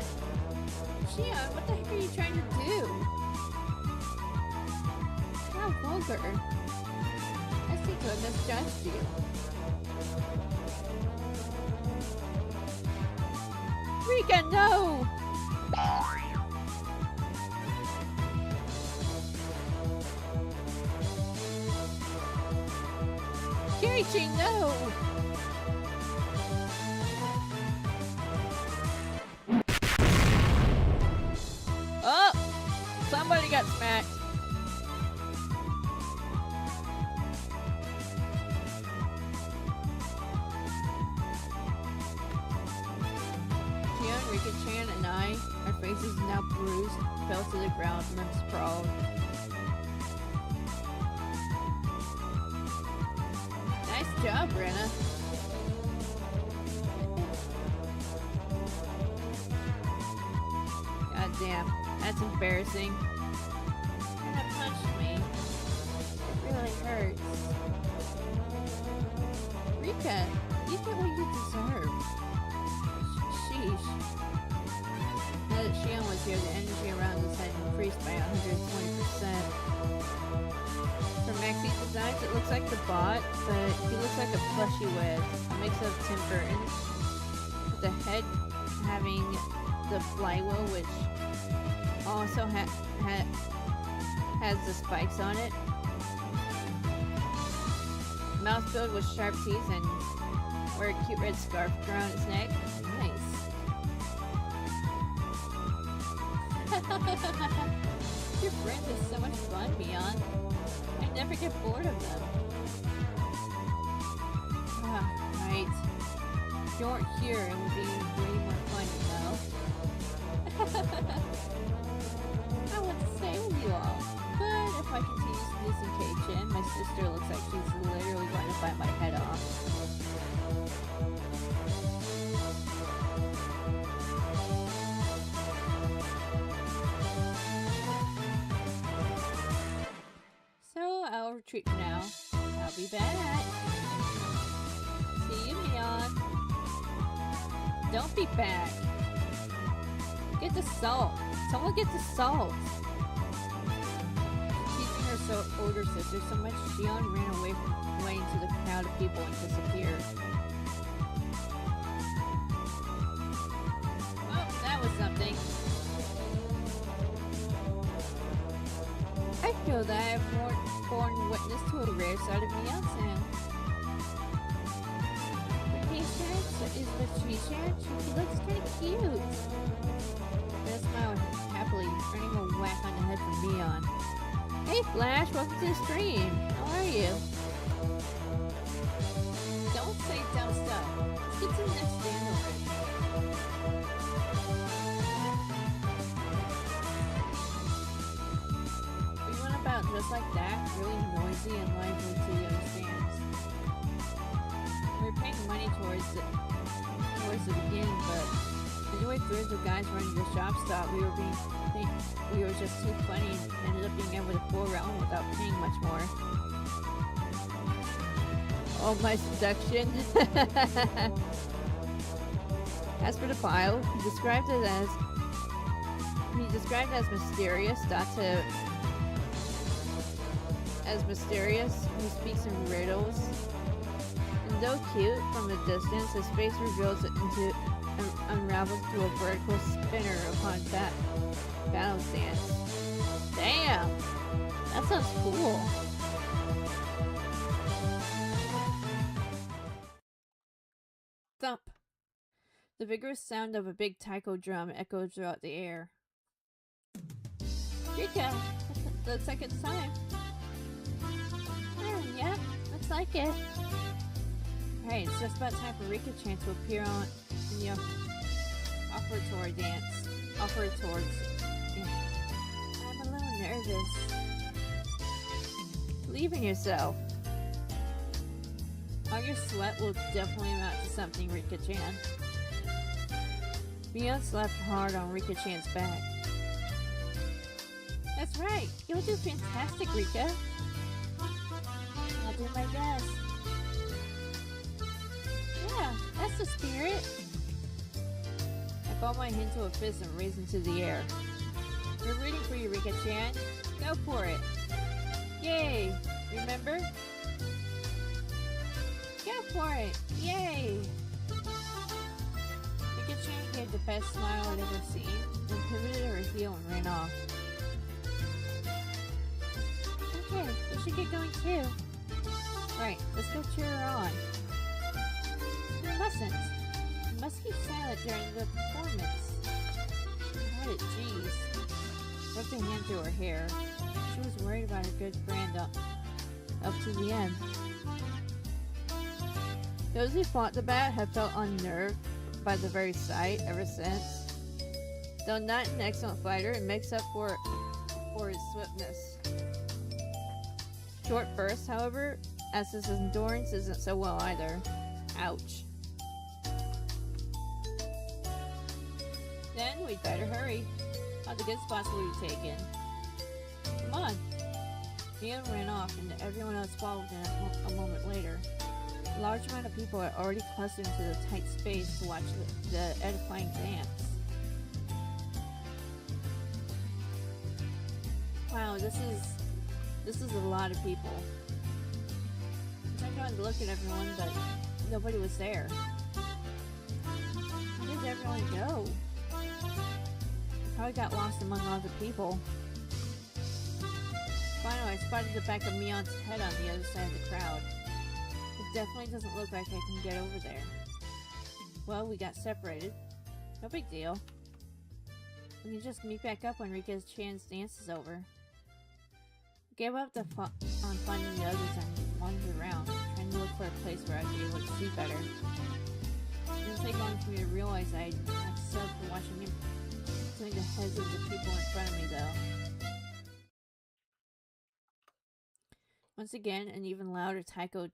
Shion, what the heck are you trying to do? How vulgar. I seem to have misjudged you. Rika, no! Keiichi, no! Oh! Somebody got smacked. Rika-chan and I, our faces now bruised, fell to the ground, limbs sprawled. Nice job, Rena. God damn, that's embarrassing. Rena punched me. It really hurts. Rika, you get what you deserve. Sheesh. Now that Shion was here, the energy around us had increased by 120%. For Maxie's designs, it looks like the bot, but he looks like a plushy with a mix of Tim Burton, with the head having the flywheel, which also has the spikes on it. mouth filled with sharp teeth and wear a cute red scarf around his neck. Nice. Your friends are so much fun, Mion. I never get bored of them. Ah, right. If you weren't here, it would be way more fun, you know? I want to stay with you all, but if I continue to do some Cajun, my sister looks like she's literally going to bite my head off. So I'll retreat for now. I'll be back. See you, Mion. Don't be back. Get the salt. Someone get the salt. Teaching her older sister so much, Shion ran away into the crowd of people and disappeared. Oh, that was something. I feel that I have borne witness to a rare side of Mion-san. Is Patricia? She looks kind of cute. I smiled happily, turning a whack on the head from Mion. Hey Flash, welcome to the stream. How are you? Don't say dumb stuff. Let's get to the next stand already. We went about just like that, really noisy and lively to the other stands. We were paying money towards the beginning, but anyway, thirds of guys running the shops thought we were just too funny and ended up being able to fool around without paying much more. Oh, my seduction. As for the file, he described it as mysterious, he speaks in riddles. And though cute from a distance, his face reveals it unravels to a vertical spinner upon battle stance. Damn! That sounds cool. Thump! The vigorous sound of a big taiko drum echoed throughout the air. Rika! The second time. Yeah, looks like it. Right, it's just about time for Rika-chan to appear in the offertory dance. I'm a little nervous. Believe in yourself. All your sweat will definitely amount to something, Rika-chan. Mion slapped hard on Rika-chan's back. That's right, you'll do fantastic, Rika. I'll do my best. Yeah, that's the spirit. I balled my hand to a fist and raised into the air. We're rooting for you, Rika-chan. Go for it. Yay! Remember? Go for it! Yay! Rika-chan gave the best smile I'd ever seen, then pivoted her heel and ran off. Okay, we should get going too. Right, let's go cheer her on. We mustn't. We must keep silent during the performance. What a jeez. Rubbed a hand through her hair. She was worried about her good friend up to the end. Those who fought the bat have felt unnerved by the very sight ever since. Though not an excellent fighter, it makes up for his swiftness. Short bursts, however, as his endurance isn't so well either. Ouch. Then we'd better hurry. All the good spots will be taken. Come on. Mion ran off and everyone else followed him a moment later. A large amount of people had already clustered into the tight space to watch the edifying dance. Wow, this is a lot of people. I turned around to look at everyone, but nobody was there. Where did everyone go? They probably got lost among all the people. Finally, I spotted the back of Mion's head on the other side of the crowd. definitely doesn't look like I can get over there. Well, we got separated. No big deal. We can just meet back up when Rika Chan's dance is over. I gave up on finding the others and wandered around, trying to look for a place where I'd be able to see better. It didn't take long for me to realize I'd have settled for watching him between the heads of the people in front of me, though. Once again, an even louder taiko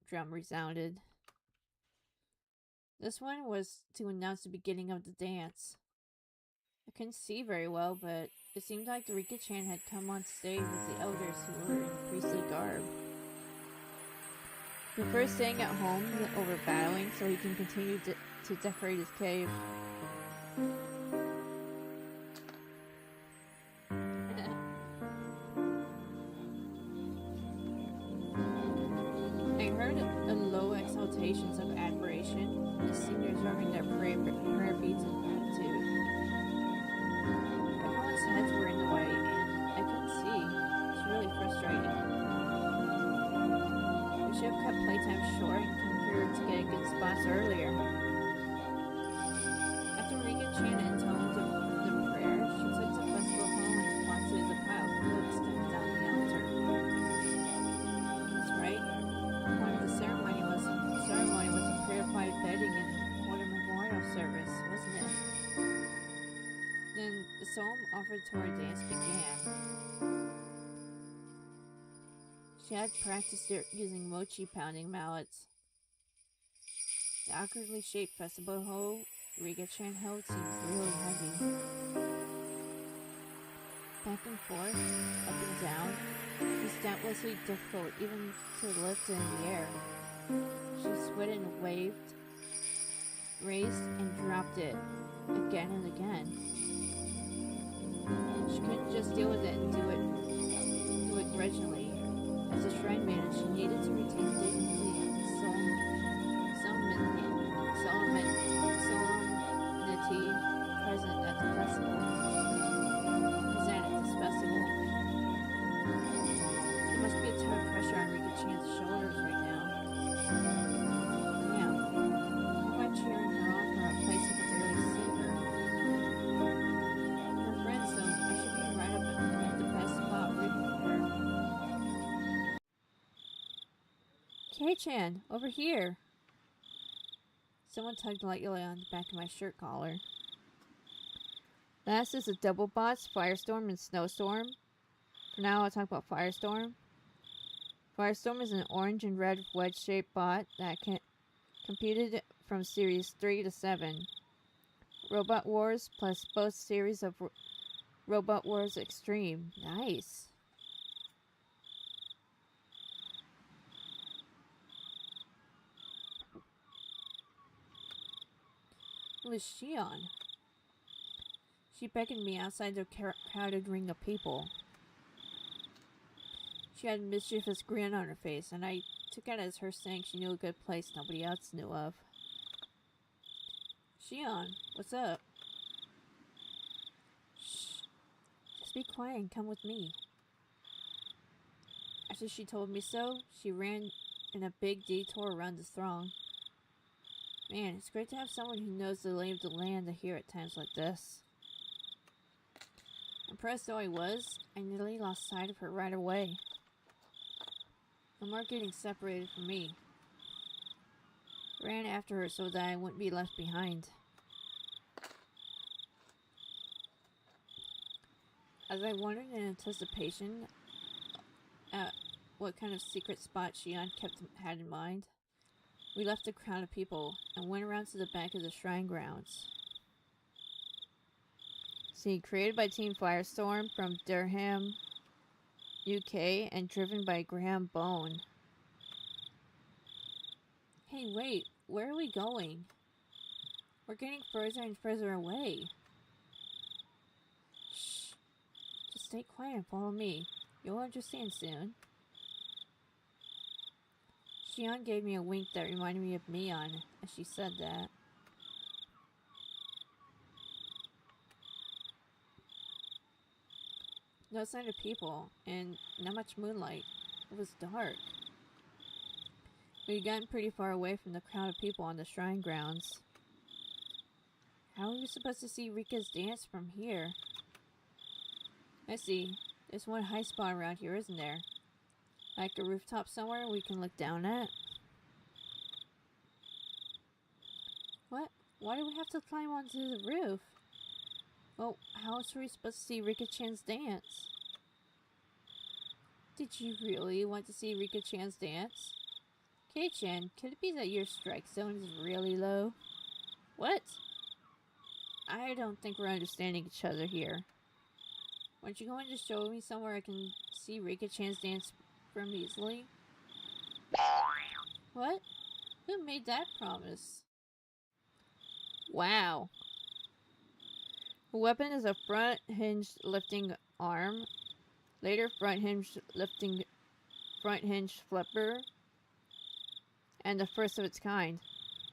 drum resounded. This one was to announce the beginning of the dance. I couldn't see very well, but it seemed like the Rika-chan had come on stage with the elders who were in priestly garb. He prefers staying at home over battling so he can continue to decorate his cave. I heard the low exhaltations of admiration, the seniors rubbing their prayer beads in gratitude. Everyone's heads were in the way, and I couldn't see. It's really frustrating. We should have cut playtime short and come here to get good spots earlier. After Rika-chan intoned the prayer, she took the festival home and deposited the pile of clothes down the altar. That's right. Part of the ceremony was a prayer-fied bedding and water memorial service, wasn't it? Then the psalm offertory dance began. She had practiced using mochi pounding mallets. The awkwardly shaped festival hoe Rika-chan held seemed really heavy. Back and forth, up and down, it was doubtlessly difficult even to lift it in the air. She sweated and waved, raised and dropped it again and again. She couldn't just deal with it and do it grudgingly. As a shrine maiden, she needed to retain dignity and solemnity present at the festival. Present at this festival. There must be a ton of pressure on Rika-chan's shoulders right now. Damn. How about cheering her on from a place I could barely see her? We're friends, so I should be right up at the best spot rooting for her. Kei-chan, over here! Someone tugged lightly on the back of my shirt collar. Last is the double bots, Firestorm and Snowstorm. For now, I'll talk about Firestorm. Firestorm is an orange and red wedge-shaped bot that competed from Series 3 to 7. Robot Wars plus both series of Robot Wars Extreme. Nice! It was Shion. She beckoned me outside the crowded ring of people. She had a mischievous grin on her face, and I took it as her saying she knew a good place nobody else knew of. Shion, what's up? Shh. Just be quiet and come with me. After she told me so, she ran in a big detour around the throng. Man, it's great to have someone who knows the lay of the land to hear at times like this. Impressed though I was, I nearly lost sight of her right away. No more getting separated from me. I ran after her so that I wouldn't be left behind. As I wondered in anticipation at what kind of secret spot Shion had in mind, we left the crowd of people and went around to the back of the shrine grounds. See, created by Team Firestorm from Durham, UK, and driven by Graham Bone. Hey, wait, where are we going? We're getting further and further away. Shh. Just stay quiet and follow me. You'll understand soon. Shion gave me a wink that reminded me of Mion as she said that. No sign of people, and not much moonlight. It was dark. We'd gotten pretty far away from the crowd of people on the shrine grounds. How are we supposed to see Rika's dance from here? I see. There's one high spot around here, isn't there? Like a rooftop somewhere we can look down at? What? Why do we have to climb onto the roof? Well, how else are we supposed to see Rika-chan's dance? Did you really want to see Rika-chan's dance? Kei-chan, could it be that your strike zone is really low? What? I don't think we're understanding each other here. Aren't you going to show me somewhere I can see Rika-chan's dance from easily? What? Who made that promise? Wow. The weapon is a front hinged lifting arm, later front hinged flipper, and the first of its kind.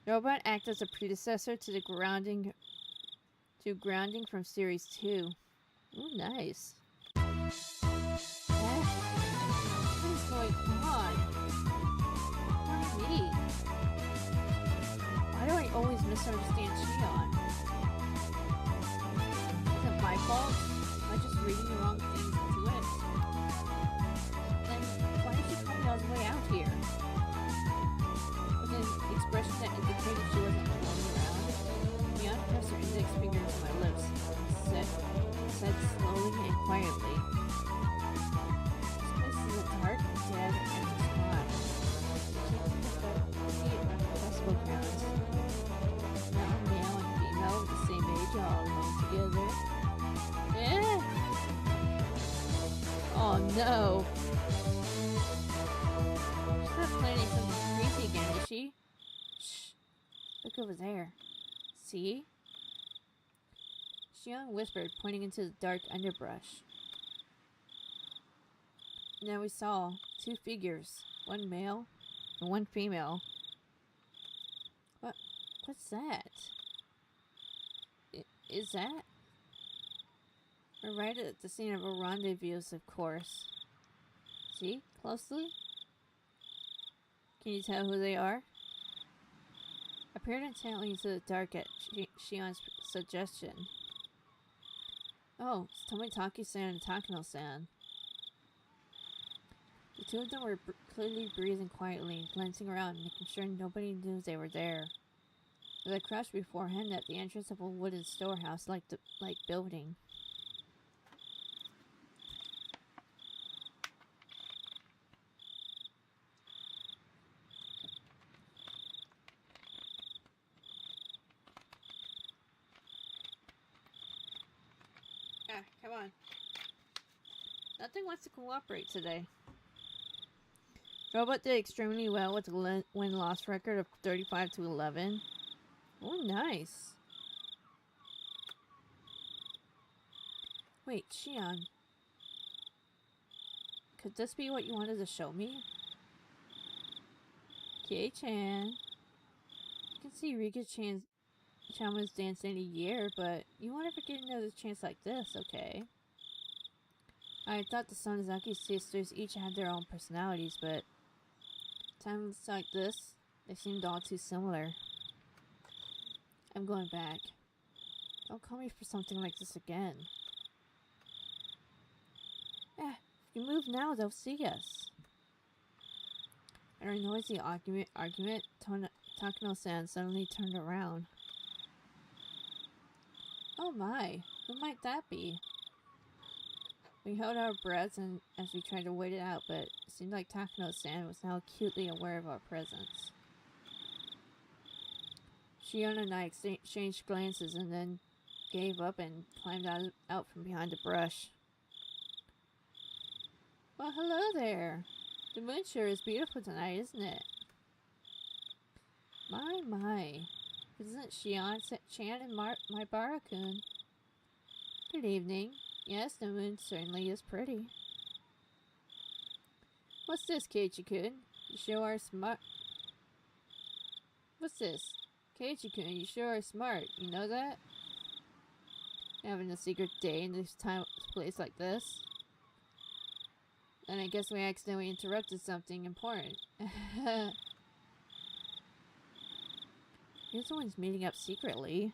The robot acts as a predecessor to the grounding from Series 2. Ooh, nice. What is going on? Why me? Why do I always misunderstand Shion? Is it my fault? Am I just reading the wrong things into it? Then why did she call me all the way out here? With an expression that indicated she wasn't rolling around, Shion pressed her index finger to my lips, said slowly and quietly, "This place is a dark, dead, empty spot. See it on festival grounds. Now male and female of the same age are all alone together. Eh? Oh no! She's not planning something crazy again, is she? Shh! Look over there. See?" Shion whispered, pointing into the dark underbrush. Now we saw two figures, one male and one female. What's that? Is that? We're right at the scene of a rendezvous, of course. See? Closely? Can you tell who they are? I peered intently into the dark at Shion's suggestion. Oh, it's Tomitaki-san and Takano-san. The two of them were clearly breathing quietly and glancing around, making sure nobody knew they were there. As I crouched beforehand at the entrance of a wooden storehouse-like building. Come on. Nothing wants to cooperate today. Robot did extremely well with a win-loss record of 35-11. Oh, nice. Wait, Shion. Could this be what you wanted to show me? Kei-chan. You can see Rika-chan's Chama's dance any year, but you won't ever get another chance like this, okay? I thought the Sonozaki sisters each had their own personalities, but times like this, they seemed all too similar. I'm going back. Don't call me for something like this again. If you move now, they'll see us. In our noisy argument, Takano-san suddenly turned around. Oh my, who might that be? We held our breaths as we tried to wait it out, but it seemed like Takano-san was now acutely aware of our presence. Shion and I exchanged glances and then gave up and climbed out from behind the brush. Well, hello there. The moon sure is beautiful tonight, isn't it? My. Isn't Shion-chan and my Barakun? Good evening. Yes, the moon certainly is pretty. What's this, Keiichi-kun? You sure are smart. What's this? Keiichi-kun, you sure are smart. You know that? Having a secret day in this place like this? And I guess we accidentally interrupted something important. You're the ones meeting up secretly.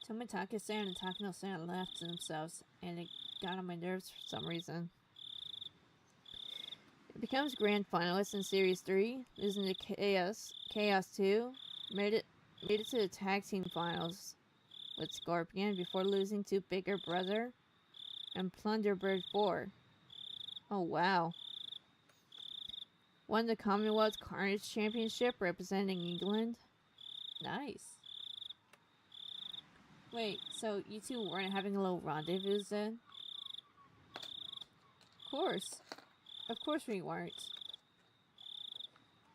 Tomitaka-san and Takano-san laughed to themselves, and it got on my nerves for some reason. It becomes grand finalist in Series 3, losing to Chaos 2, made it to the tag team finals with Scorpion before losing to Bigger Brother and Plunderbird 4. Oh wow. Won the Commonwealth Carnage Championship representing England. Nice. Wait, so you two weren't having a little rendezvous then? Of course we weren't.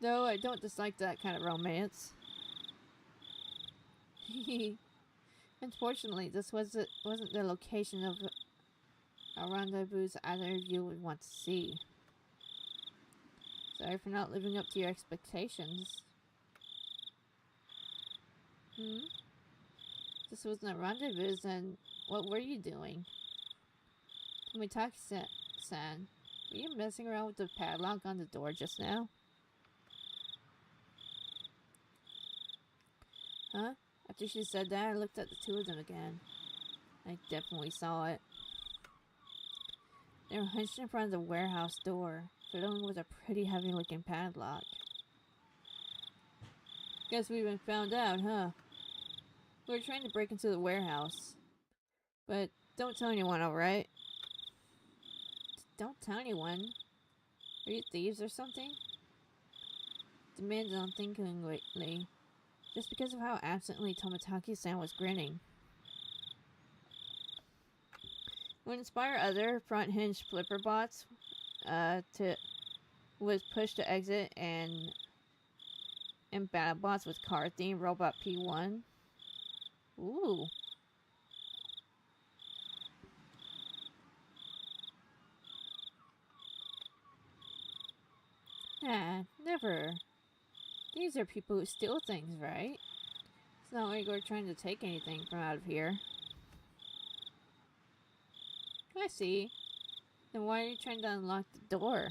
Though I don't dislike that kind of romance. Unfortunately, this wasn't the location of a rendezvous either of you would want to see. Sorry for not living up to your expectations. This wasn't a rendezvous, then what were you doing? Tomitaki-san, were you messing around with the padlock on the door just now? Huh? After she said that, I looked at the two of them again. I definitely saw it. They were hunched in front of the warehouse door, fiddling with a pretty heavy-looking padlock. Guess we've been found out, huh? We were trying to break into the warehouse. But don't tell anyone, alright? Don't tell anyone? Are you thieves or something? Demanded unthinkingly, just because of how absently Tomitaki-san was grinning. When Inspire other front hinge flipper bots was pushed to exit and battle bots with car theme Robot P1. Ooh. Nah, never. These are people who steal things, right? It's not like we're trying to take anything from out of here. I see. Then why are you trying to unlock the door?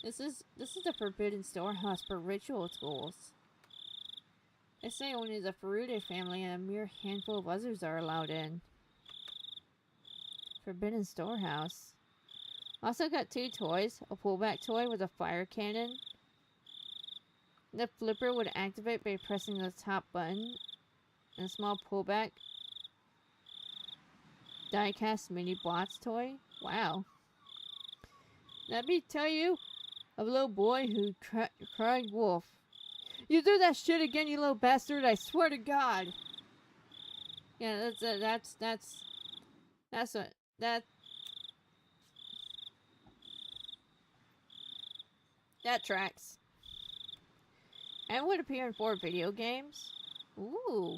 This is the forbidden storehouse for ritual tools. They say only the Furude family and a mere handful of others are allowed in. Forbidden storehouse. Also got two toys, a pullback toy with a fire cannon. The flipper would activate by pressing the top button, and a small pullback die-cast mini bots toy. Wow. Let me tell you of a little boy who cried wolf. You do that shit again, you little bastard! I swear to God. Yeah, that tracks. And would appear in 4 video games. Ooh,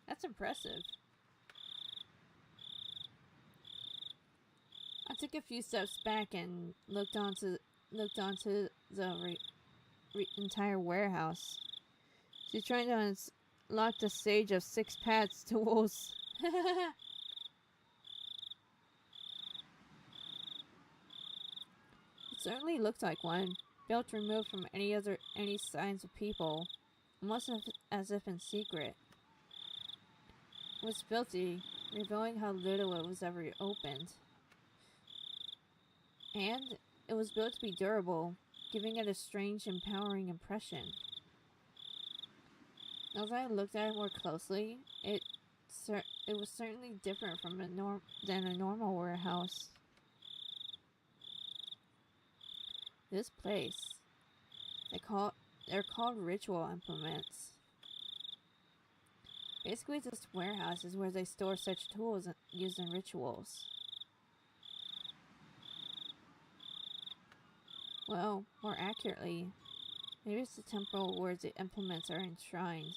that's impressive. I took a few steps back and looked onto the entire warehouse. She's trying to unlock the stage of 6 pads tools. It certainly looked like one. Built removed from any signs of people, almost as if in secret. It was filthy, revealing how little it was ever opened. And it was built to be durable, giving it a strange, empowering impression. As I looked at it more closely, it was certainly different from than a normal warehouse. This place, they're called ritual implements. Basically, this warehouse is where they store such tools used in rituals. Well, more accurately, maybe it's the temple where the implements are enshrined.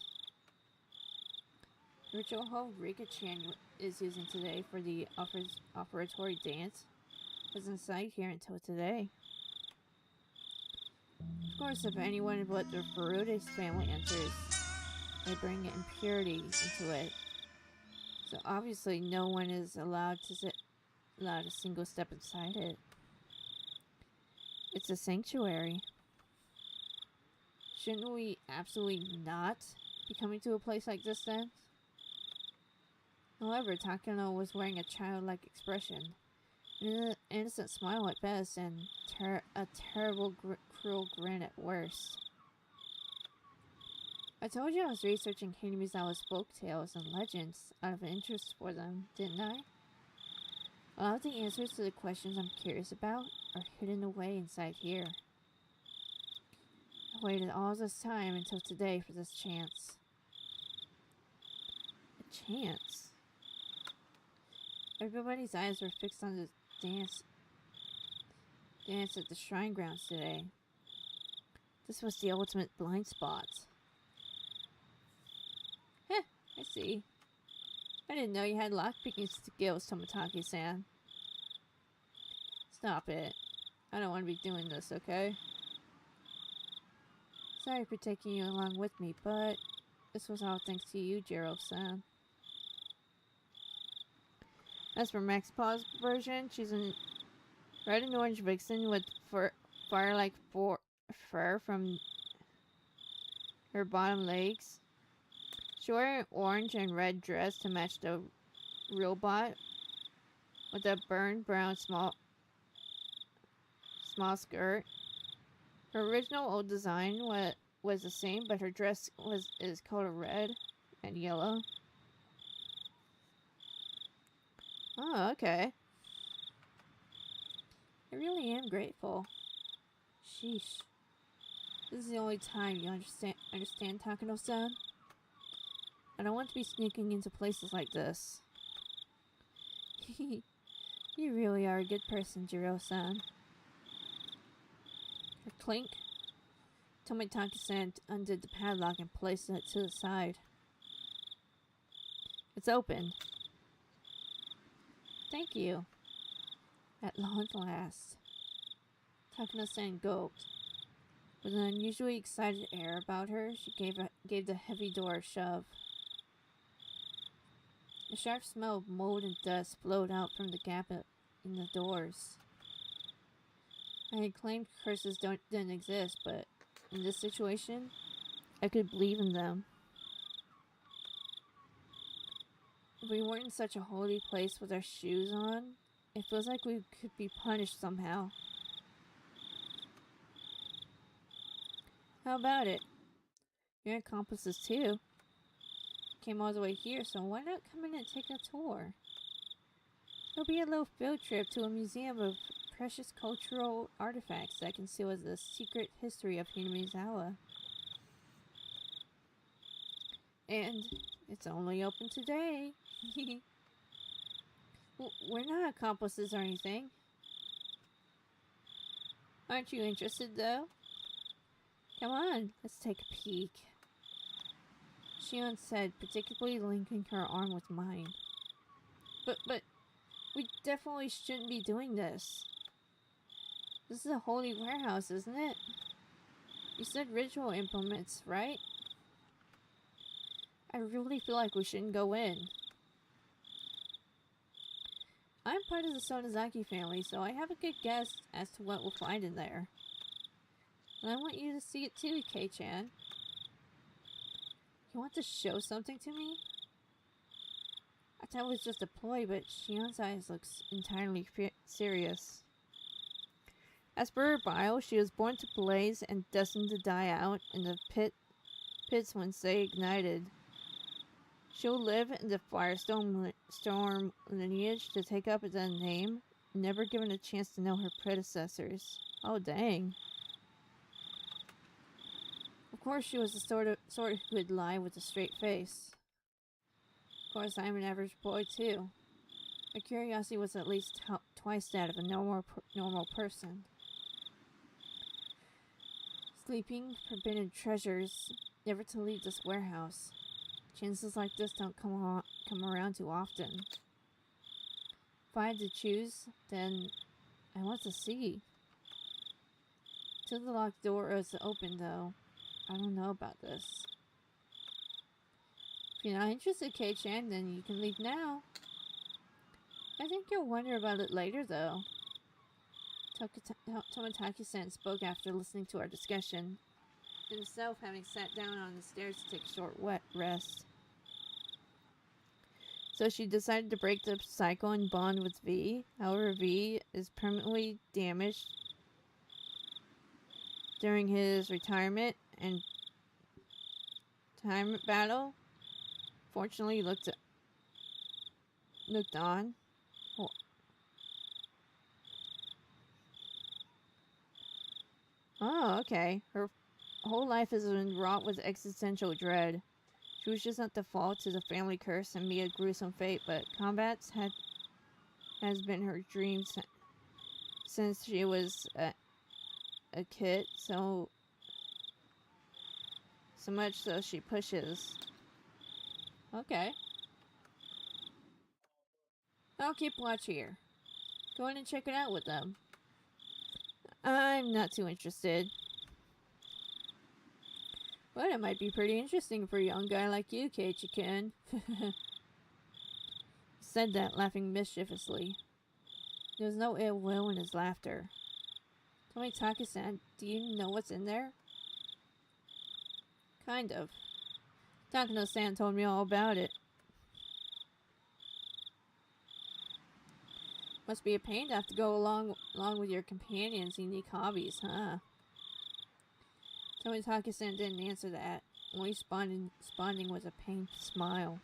The ritual home Rika-chan is using today for the offertory dance was inside here until today. Of course, if anyone but the Furude's family enters, they bring impurity into it. So obviously no one is allowed a single step inside it. It's a sanctuary. Shouldn't we absolutely not be coming to a place like this then? However, Takano was wearing a childlike expression, an innocent smile at best, and a terrible, cruel grin at worst. I told you I was researching Hinamizawa's folk tales and legends out of interest for them, didn't I? A lot of the answers to the questions I'm curious about are hidden away inside here. I waited all this time until today for this chance. A chance? Everybody's eyes were fixed on the dance at the shrine grounds today. This was the ultimate blind spot. Heh, I see. I didn't know you had lockpicking skills, Tomotaki-san. Stop it. I don't want to be doing this, okay? Sorry for taking you along with me, but this was all thanks to you, Jiro-san. As for Max Paw's version, she's a red and orange vixen with fire-like fur from her bottom legs. She wore an orange and red dress to match the robot with a burnt brown small skirt. Her original old design was the same, but her dress is colored red and yellow. Oh, okay. I really am grateful. Sheesh. This is the only time you understand Takano-san? I don't want to be sneaking into places like this. You really are a good person, Jiro-san. Her clink. Tomotaki-san undid the padlock and placed it to the side. It's open. Thank you. At long last. Takano-san gulped. With an unusually excited air about her, she gave the heavy door a shove. A sharp smell of mold and dust flowed out from the gap in the doors. I had claimed curses didn't exist, but in this situation, I could believe in them. If we weren't in such a holy place with our shoes on, it feels like we could be punished somehow. How about it? You're accomplices too. Came all the way here, so why not come in and take a tour? It'll be a little field trip to a museum of precious cultural artifacts that conceal the secret history of Hinamizawa. And it's only open today. We're not accomplices or anything. Aren't you interested, though? Come on, let's take a peek. Shion said, particularly linking her arm with mine. But, we definitely shouldn't be doing this. This is a holy warehouse, isn't it? You said ritual implements, right? I really feel like we shouldn't go in. I'm part of the Sonozaki family, so I have a good guess as to what we'll find in there. And I want you to see it too, Kei-chan. You want to show something to me? I thought it was just a ploy, but Shion's eyes look entirely serious. As per her bio, she was born to blaze and destined to die out in the pits once they ignited. She'll live in the Firestorm lineage to take up the name, never given a chance to know her predecessors. Oh, dang. Of course, she was the sort who could lie with a straight face. Of course, I'm an average boy, too. My curiosity was at least twice that of a normal person. Sleeping forbidden treasures, never to leave this warehouse. Chances like this don't come around too often. If I had to choose, then I want to see. Till the locked door is open, though, I don't know about this. If you're not interested, Kei-chan, then you can leave now. I think you'll wonder about it later, though. Tomotaki-san spoke after listening to our discussion. himself, having sat down on the stairs to take a short rest. So she decided to break the cycle and bond with V. However, V is permanently damaged during his retirement battle. Fortunately, he looked on. Oh, okay. Her whole life has been wrought with existential dread. She was just not the fault to the family curse and me a gruesome fate, but combats has been her dream since she was a kid, so much so she pushes. Okay. I'll keep watch here. Go in and check it out with them. I'm not too interested. But it might be pretty interesting for a young guy like you, Keiichi-kun. He said that, laughing mischievously. There was no ill will in his laughter. Tomitake-san, do you know what's in there? Kind of. Takano-san told me all about it. Must be a pain to have to go along with your companion's unique hobbies, huh? Tomitake-san didn't answer that, only responding with a pained smile.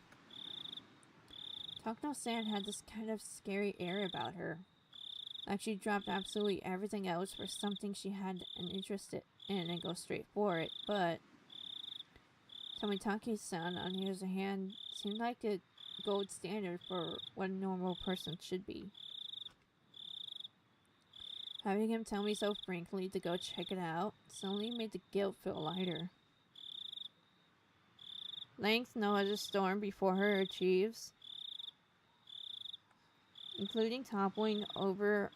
Takano-san had this kind of scary air about her. Like she dropped absolutely everything else for something she had an interest in and go straight for it, but Tomitake-san, on the other hand, seemed like a gold standard for what a normal person should be. Having him tell me so frankly to go check it out suddenly made the guilt feel lighter. Length no other storm before her achieves, including toppling over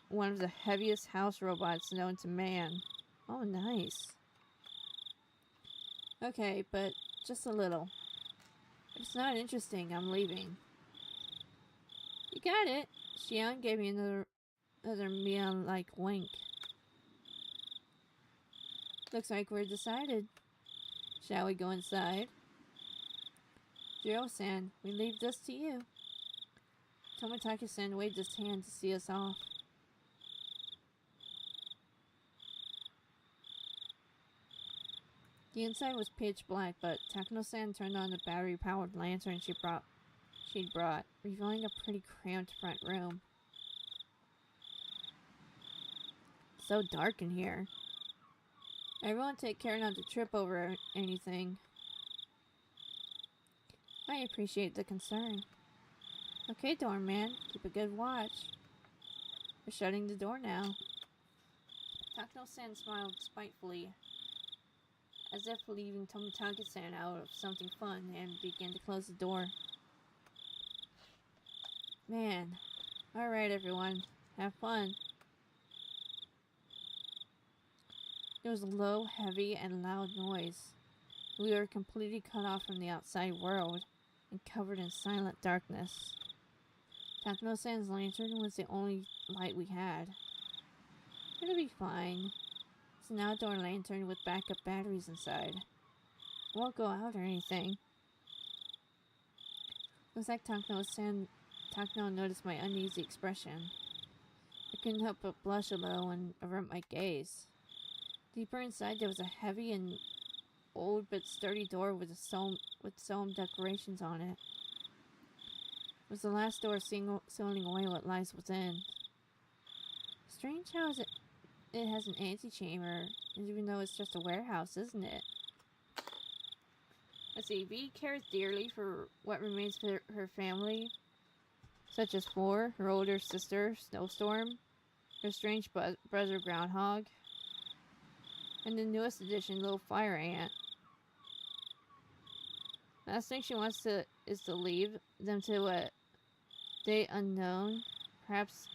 one of the heaviest house robots known to man. Oh, nice. Okay, but just a little. If it's not interesting, I'm leaving. You got it. Xian gave me another Mian-like wink. Looks like we're decided. Shall we go inside? Jiro-san, we leave this to you. Tomitake-san waved his hand to see us off. The inside was pitch black, but Takano-san turned on the battery-powered lantern she'd brought, revealing a pretty cramped front room. So dark in here. Everyone take care not to trip over anything. I appreciate the concern. Okay, doorman, keep a good watch. We're shutting the door now. Takano-san smiled spitefully, as if leaving Tomitake-san out of something fun, and began to close the door. Man. Alright, everyone. Have fun. There was a low, heavy, and loud noise. We were completely cut off from the outside world, and covered in silent darkness. Takano-san's lantern was the only light we had. It'll be fine. It's an outdoor lantern with backup batteries inside. It won't go out or anything. Looks like Takano noticed my uneasy expression. I couldn't help but blush a little and avert my gaze. Deeper inside, there was a heavy and old but sturdy door with sewn decorations on it. It was the last door sealing away what lies within. Strange how it has an antechamber, even though it's just a warehouse, isn't it? Let's see, V cares dearly for what remains of her family, such as Four, her older sister, Snowstorm, her strange brother, Groundhog, and the newest addition, Little Fire Ant. Last thing she wants is to leave them to a date unknown. Perhaps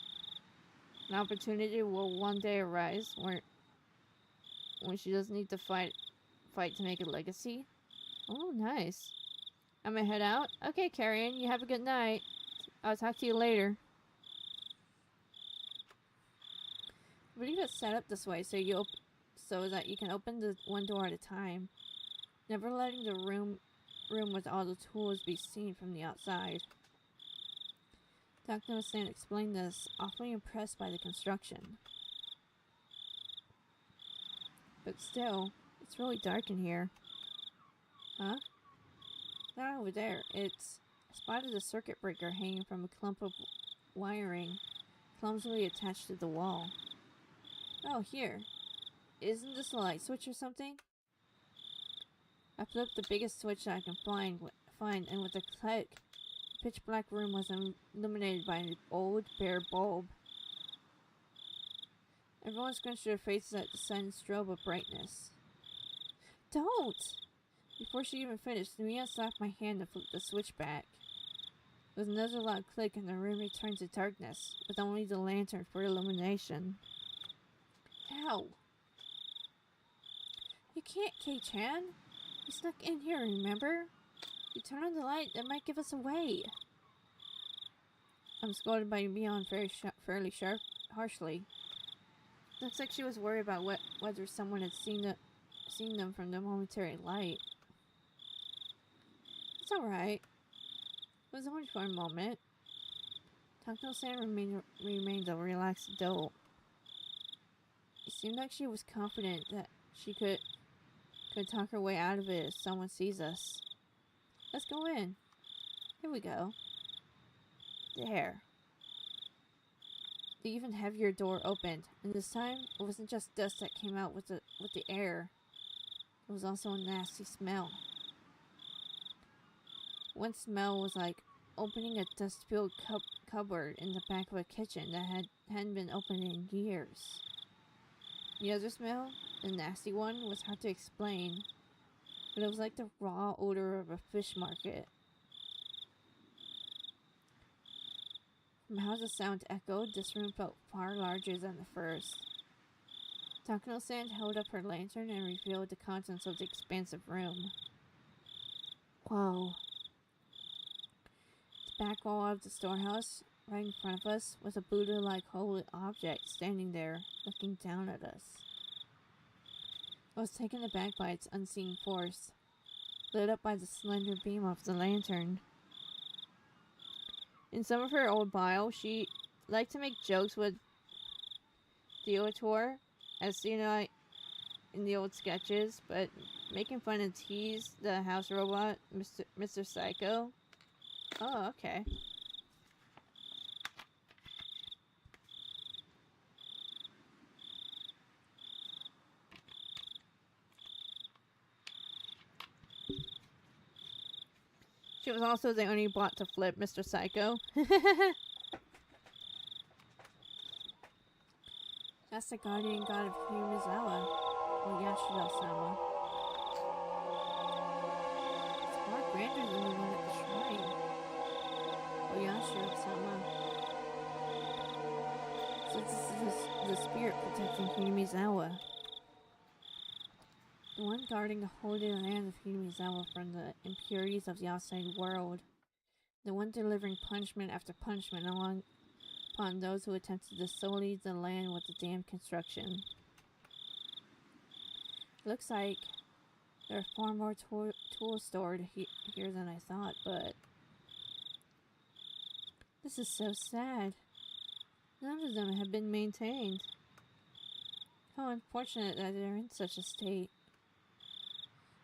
an opportunity will one day arise when she doesn't need to fight to make a legacy. Oh, nice. I'm gonna head out. Okay, Carrion, you have a good night. I'll talk to you later. I believe it's set up this way so so that you can open the one door at a time, never letting the room with all the tools be seen from the outside. Dr. Sand explained this, awfully impressed by the construction. But still, it's really dark in here. Huh? That over there, I spotted a circuit breaker hanging from a clump of wiring, clumsily attached to the wall. Oh, here. Isn't this a light switch or something? I flipped the biggest switch that I can find, and with a click, the pitch-black room was illuminated by an old, bare bulb. Everyone scrunched their faces at the sudden strobe of brightness. Don't! Before she even finished, Mia slapped my hand and flipped the switch back. With another loud click, and the room returned to darkness, with only the lantern for illumination. Ow! You can't, Kei-chan! You snuck in here, remember? You turn on the light, that might give us away. I'm scolded by Mion fairly harshly. Looks like she was worried about whether someone had seen them from the momentary light. It's alright. It was only for a moment. Takano-san remained a relaxed adult. It seemed like she was confident that she could talk her way out of it if someone sees us. Let's go in. Here we go. There. The even heavier door opened, and this time it wasn't just dust that came out with the air. It was also a nasty smell. One smell was like opening a dust-filled cupboard in the back of a kitchen that hadn't been opened in years. The other smell, the nasty one, was hard to explain, but it was like the raw odor of a fish market. From how the sound echoed, this room felt far larger than the first. Takano-san held up her lantern and revealed the contents of the expansive room. Whoa. The back wall of the storehouse, right in front of us, was a Buddha-like holy object standing there, looking down at us. I was taken aback by its unseen force, lit up by the slender beam of the lantern. In some of her old bio, she liked to make jokes with Theotor, as seen in the old sketches, but making fun and tease the house robot, Mr. Psycho. Oh, okay. She was also the only bot to flip Mr. Psycho. That's the guardian god of Hirizawa, or Yashiro-sama. It's far grander than the one at the shrine. Or Yashiro-sama. So this is the spirit protecting Hirizawa. The one guarding the holy land of Hirizawa from the impurities of the outside world. The one delivering punishment after punishment upon those who attempted to sully the land with the damned construction. Looks like there are far more tools stored here than I thought, but this is so sad. None of them have been maintained. How unfortunate that they're in such a state.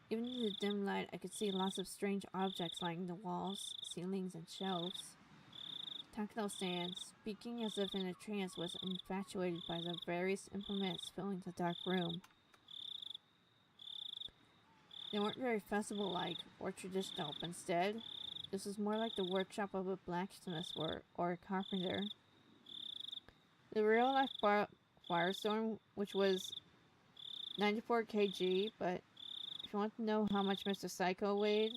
Even in the dim light, I could see lots of strange objects lining the walls, ceilings, and shelves. Takano-san, speaking as if in a trance, was infatuated by the various implements filling the dark room. They weren't very festival-like or traditional, but instead, this was more like the workshop of a blacksmith or a carpenter. The real-life Firestorm, which was 94 kg, but if you want to know how much Mr. Psycho weighed,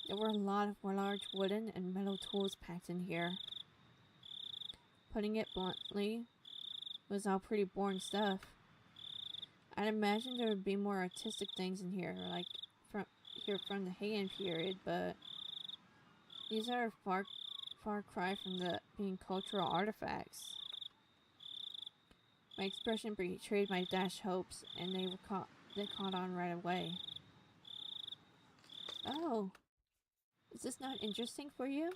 there were a lot of large wooden and metal tools packed in here. Putting it bluntly, it was all pretty boring stuff. I'd imagine there would be more artistic things in here, like from the Heian period, but these are a far cry from being cultural artifacts. My expression betrayed my dashed hopes, and they caught on right away. Oh, is this not interesting for you?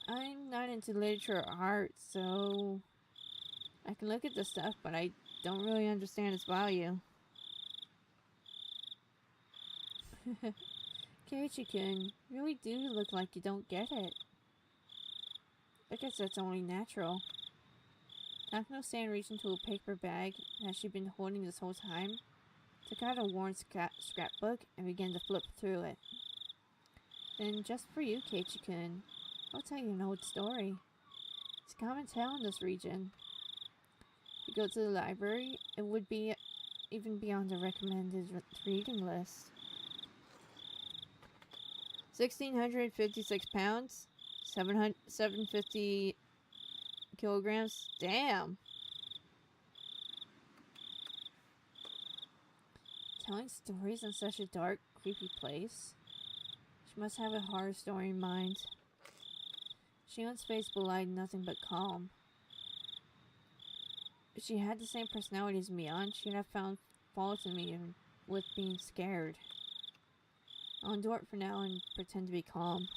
I'm not into literature or art, so I can look at the stuff, but I don't really understand its value. Keiichi-kun, you really do look like you don't get it. I guess that's only natural. Takano-san reached into a paper bag that she'd been holding this whole time, took out a worn scrapbook, and began to flip through it. Then, just for you, Keiichi-kun, I'll tell you an old story. It's a common tale in this region. If you go to the library, it would be even beyond the recommended reading list. 1,656 pounds, 750 kilograms. Damn. Telling stories in such a dark, creepy place. She must have a horror story in mind. Shion's face belied nothing but calm. If she had the same personality as Mion, she'd have found fault in me with being scared. I'll endure it for now and pretend to be calm.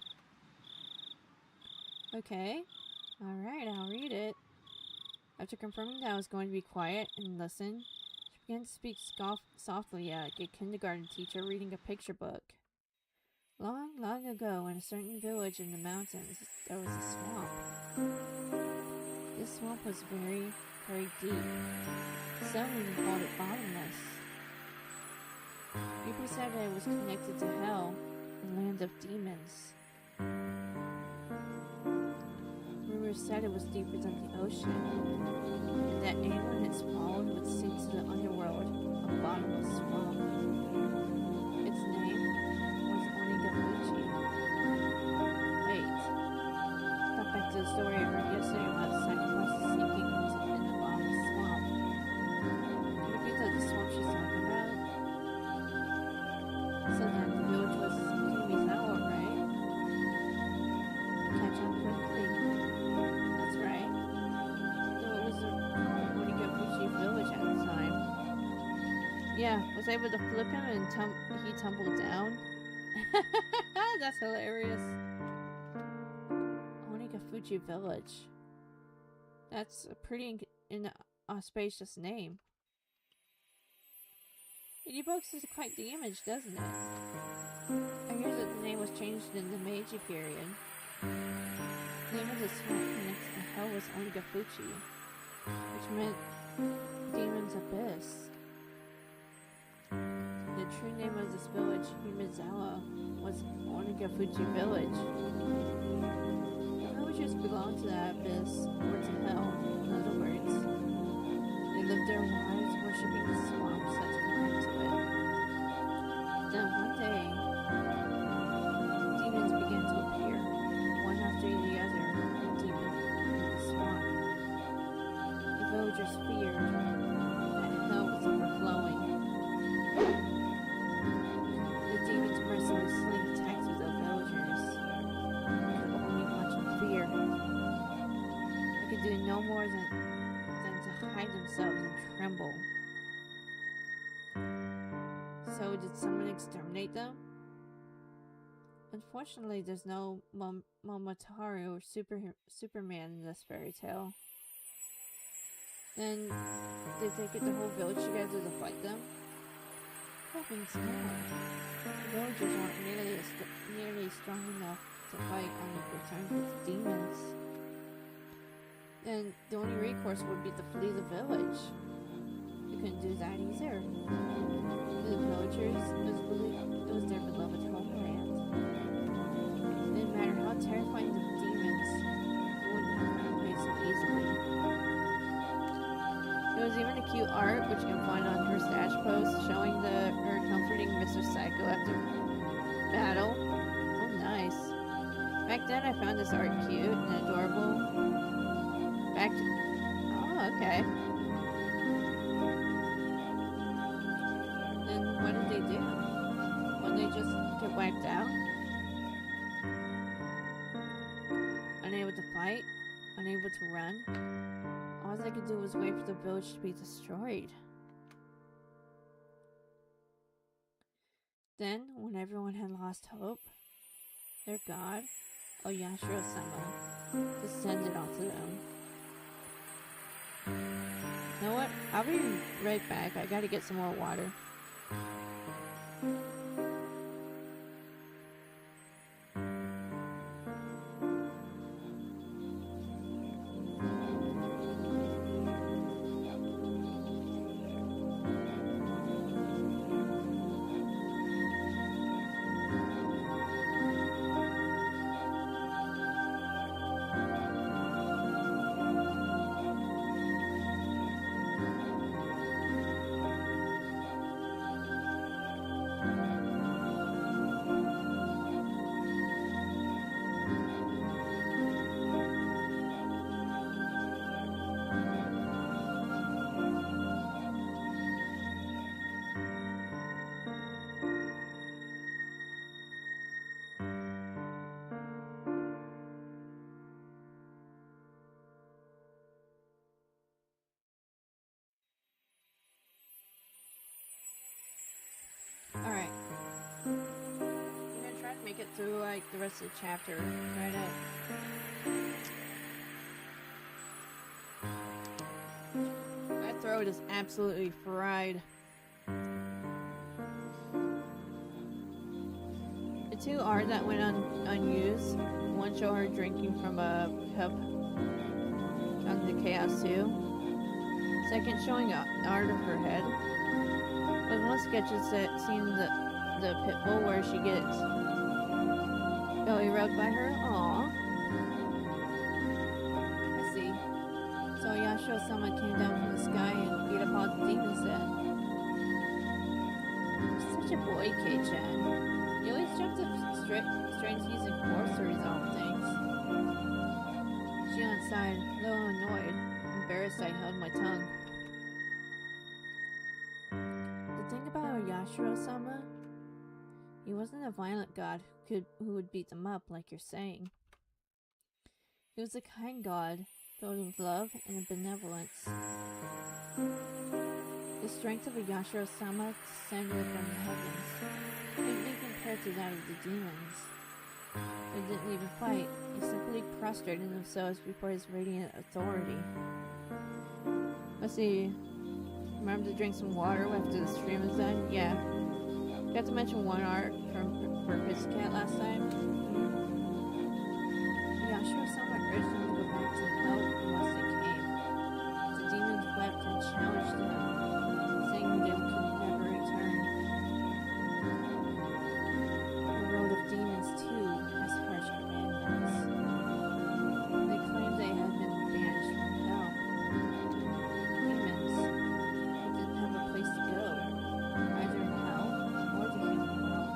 Okay. Alright, I'll read it. After confirming that I was going to be quiet and listen, she began to speak softly like a kindergarten teacher reading a picture book. Long, long ago, in a certain village in the mountains, there was a swamp. This swamp was very, very deep. Some even called it bottomless. People said that it was connected to hell, the land of demons. Rumors said it was deeper than the ocean, and that anyone it swallowed would sink to the underworld, a bottomless swamp. Its name was Onigafuchi. Wait. Got back to the story I heard yesterday about sacrifices sinking in the bottomless swamp. Could it be that the swamp she's talking about? So then the village was Kimizawa, right? Catch on quickly. That's right. Though it was a Onigafuchi village at the time. Yeah, was able to flip him and he tumbled down. That's hilarious. Onigafuchi village. That's a pretty auspicious name. It evokes quite the image, doesn't it? I hear that the name was changed in the Meiji period. The name of the swamp next to hell was Onigafuchi, which meant Demon's Abyss. The true name of this village, Himizawa, was Onigafuchi Village. The villagers belonged to that abyss, or to hell, in other words. They lived their lives worshipping the swamp set to climb to it. Then one day, demons began to appear, one after the other, demon in the swamp. The villagers feared that hell was overflowing. The demons mercilessly attacked the villagers. They could only watch in fear. They could do no more than to hide themselves and tremble. So did someone exterminate them? Unfortunately, there's no Momotaro or Superman in this fairy tale. Then, did they get the whole village together to fight them? Heavens no. The villagers aren't nearly strong enough to fight on equal terms with demons. Then the only recourse would be to flee the village. They couldn't do that either. The villagers, it was their beloved homeland. It didn't matter how terrifying the demons, they wouldn't run away so easily. There was even a cute art, which you can find on her stash post, showing her comforting Mr. Psycho after battle. Oh, nice. Back then, I found this art cute and adorable. Oh, okay. Then what did they do? When they just get wiped out? Unable to fight? Unable to run? All they could do was wait for the village to be destroyed. Then, when everyone had lost hope, their god, Oyashiro-sama, descended onto them. You know what? I'll be right back. I gotta get some more water. Alright. I'm gonna try to make it through, like, the rest of the chapter. Try to... My throat is absolutely fried. The two art that went unused. One show her drinking from a cup on the Chaos 2. Second showing art of her head. With one sketches that seen the pit bull where she gets belly rubbed by her. Aww. I see. So Yashiro-sama came down from the sky and beat up all the demons then. You're such a boy, Kei-chan. You always jump to strength using force to resolve things. Shion sighed, a little annoyed. Embarrassed, I held my tongue. The thing about Yashiro-sama, he wasn't a violent god who would beat them up like you're saying. He was a kind god, filled with love and benevolence. The strength of a Yashiro-sama descended from the heavens, even compared to that of the demons. They didn't even fight, they simply prostrated themselves before his radiant authority. Let's see. Remember to drink some water after the stream is done? Yeah. Got to mention one art for Pussycat last time. Yashiro-sama urged them to go back to hell from whence they came. The demons wept and challenged them, saying they could never return. The world of demons, too, has harsh commandments. They claimed they had been banished from hell. Demons didn't have a place to go, either in hell or the human world.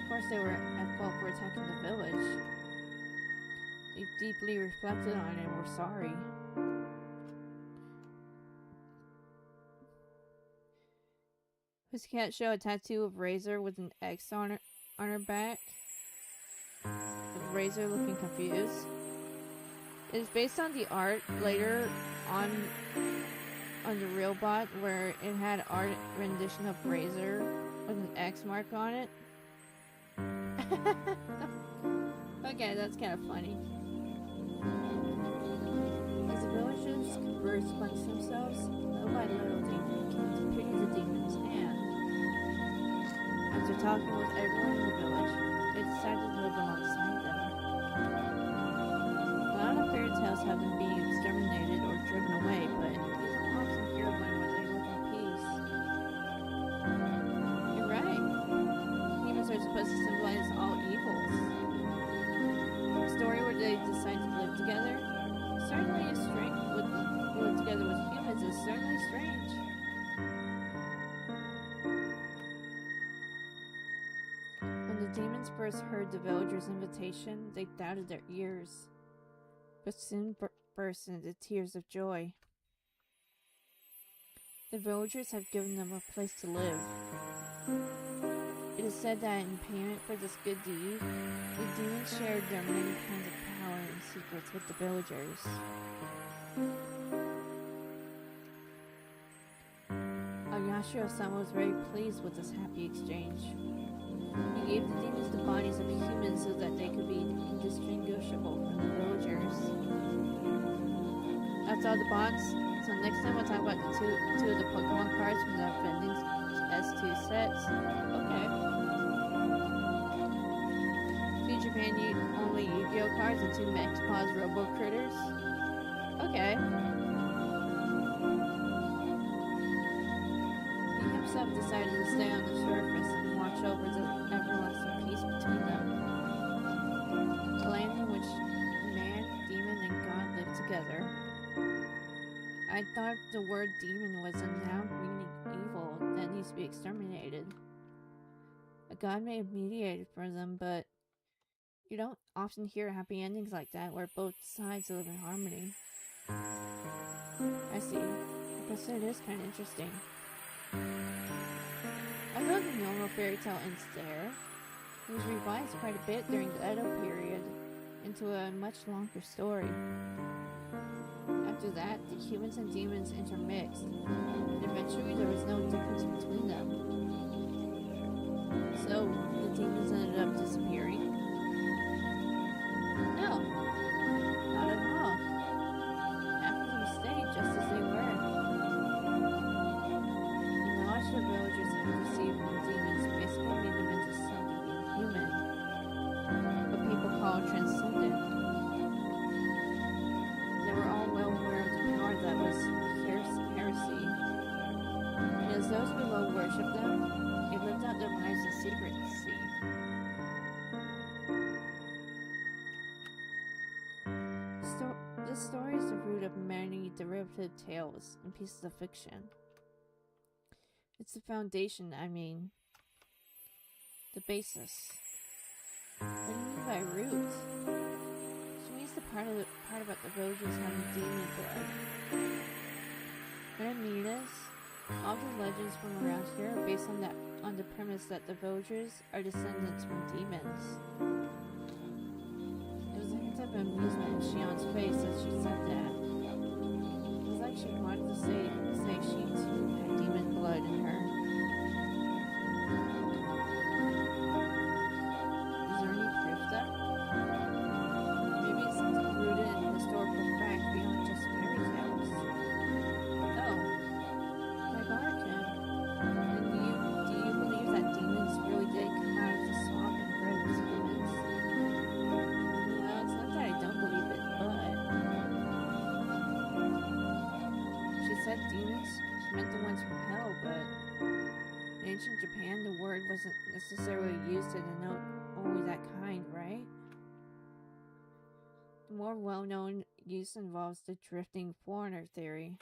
Of course, they were at fault for attacking the village. They deeply reflected on it and were sorry. Pussycat showed a tattoo of Razor with an X on her back, with Razor looking confused. It is based on the art later on the real bot where it had art rendition of Razor with an X mark on it. Okay, that's kind of funny. As the villagers conversed amongst themselves, little by little they began to pity the demons, and after talking with everyone in the village, they decided to live alongside them. A lot of fairy tales have them being exterminated or driven away, but these are often here when they live in peace. You're right. Demons are supposed to symbolize all evils. A story where they decide to live together certainly is strange. Live together with humans is certainly strange. When the demons first heard the villagers' invitation, they doubted their ears, but soon burst into tears of joy. The villagers have given them a place to live. It is said that in payment for this good deed, the demons shared their many kinds of power and secrets with the villagers. Yashiro-sama was very pleased with this happy exchange. He gave the demons the bodies of humans so that they could be indistinguishable from the villagers. That's all the box. So next time we'll talk about the two of the Pokemon cards from the vending S2 sets. Okay. 2 Japan only Yu-Gi-Oh cards and 2 Max-Pause Robo Critters. Okay. He himself decided to stay on the surface and watch over the everlasting peace between them. The land in which man, demon, and god live together. I thought the word demon was a noun meaning evil that needs to be exterminated. A god may have mediated for them, but you don't often hear happy endings like that where both sides live in harmony. I see. I guess it is kind of interesting. Although the normal fairy tale ends there, it was revised quite a bit during the Edo period into a much longer story. After that, the humans and demons intermixed, and eventually there was no difference between them. So, the demons ended up disappearing? No, not at all. Half of them stayed just as they were. The knowledge the villagers had received from demons basically made them into something inhuman, what people call transcendent. They were all well aware of the power that was heresy, and as those below worshipped them, they lived out their lives in secrecy. This story is the root of many derivative tales and pieces of fiction. It's the foundation, the basis. What do you mean by root? She means the part about the villagers having demon blood. What I mean is, all the legends from around here are based on the premise that the villagers are descendants from demons. There was a hint of amusement in Shion's face as she said that. It was like she wanted to say she too had demon blood in her. Is there any proof though? Maybe it's something rooted in historical fact beyond just fairy tales. Oh, my Barkin. Then do you believe that demons really did come out of the swamp and bred as humans? Well, it's not that I don't believe it, but she said demons. She meant the ones from hell, but in ancient Japan, the word wasn't necessarily used to denote only that kind, right? The more well-known use involves the drifting foreigner theory.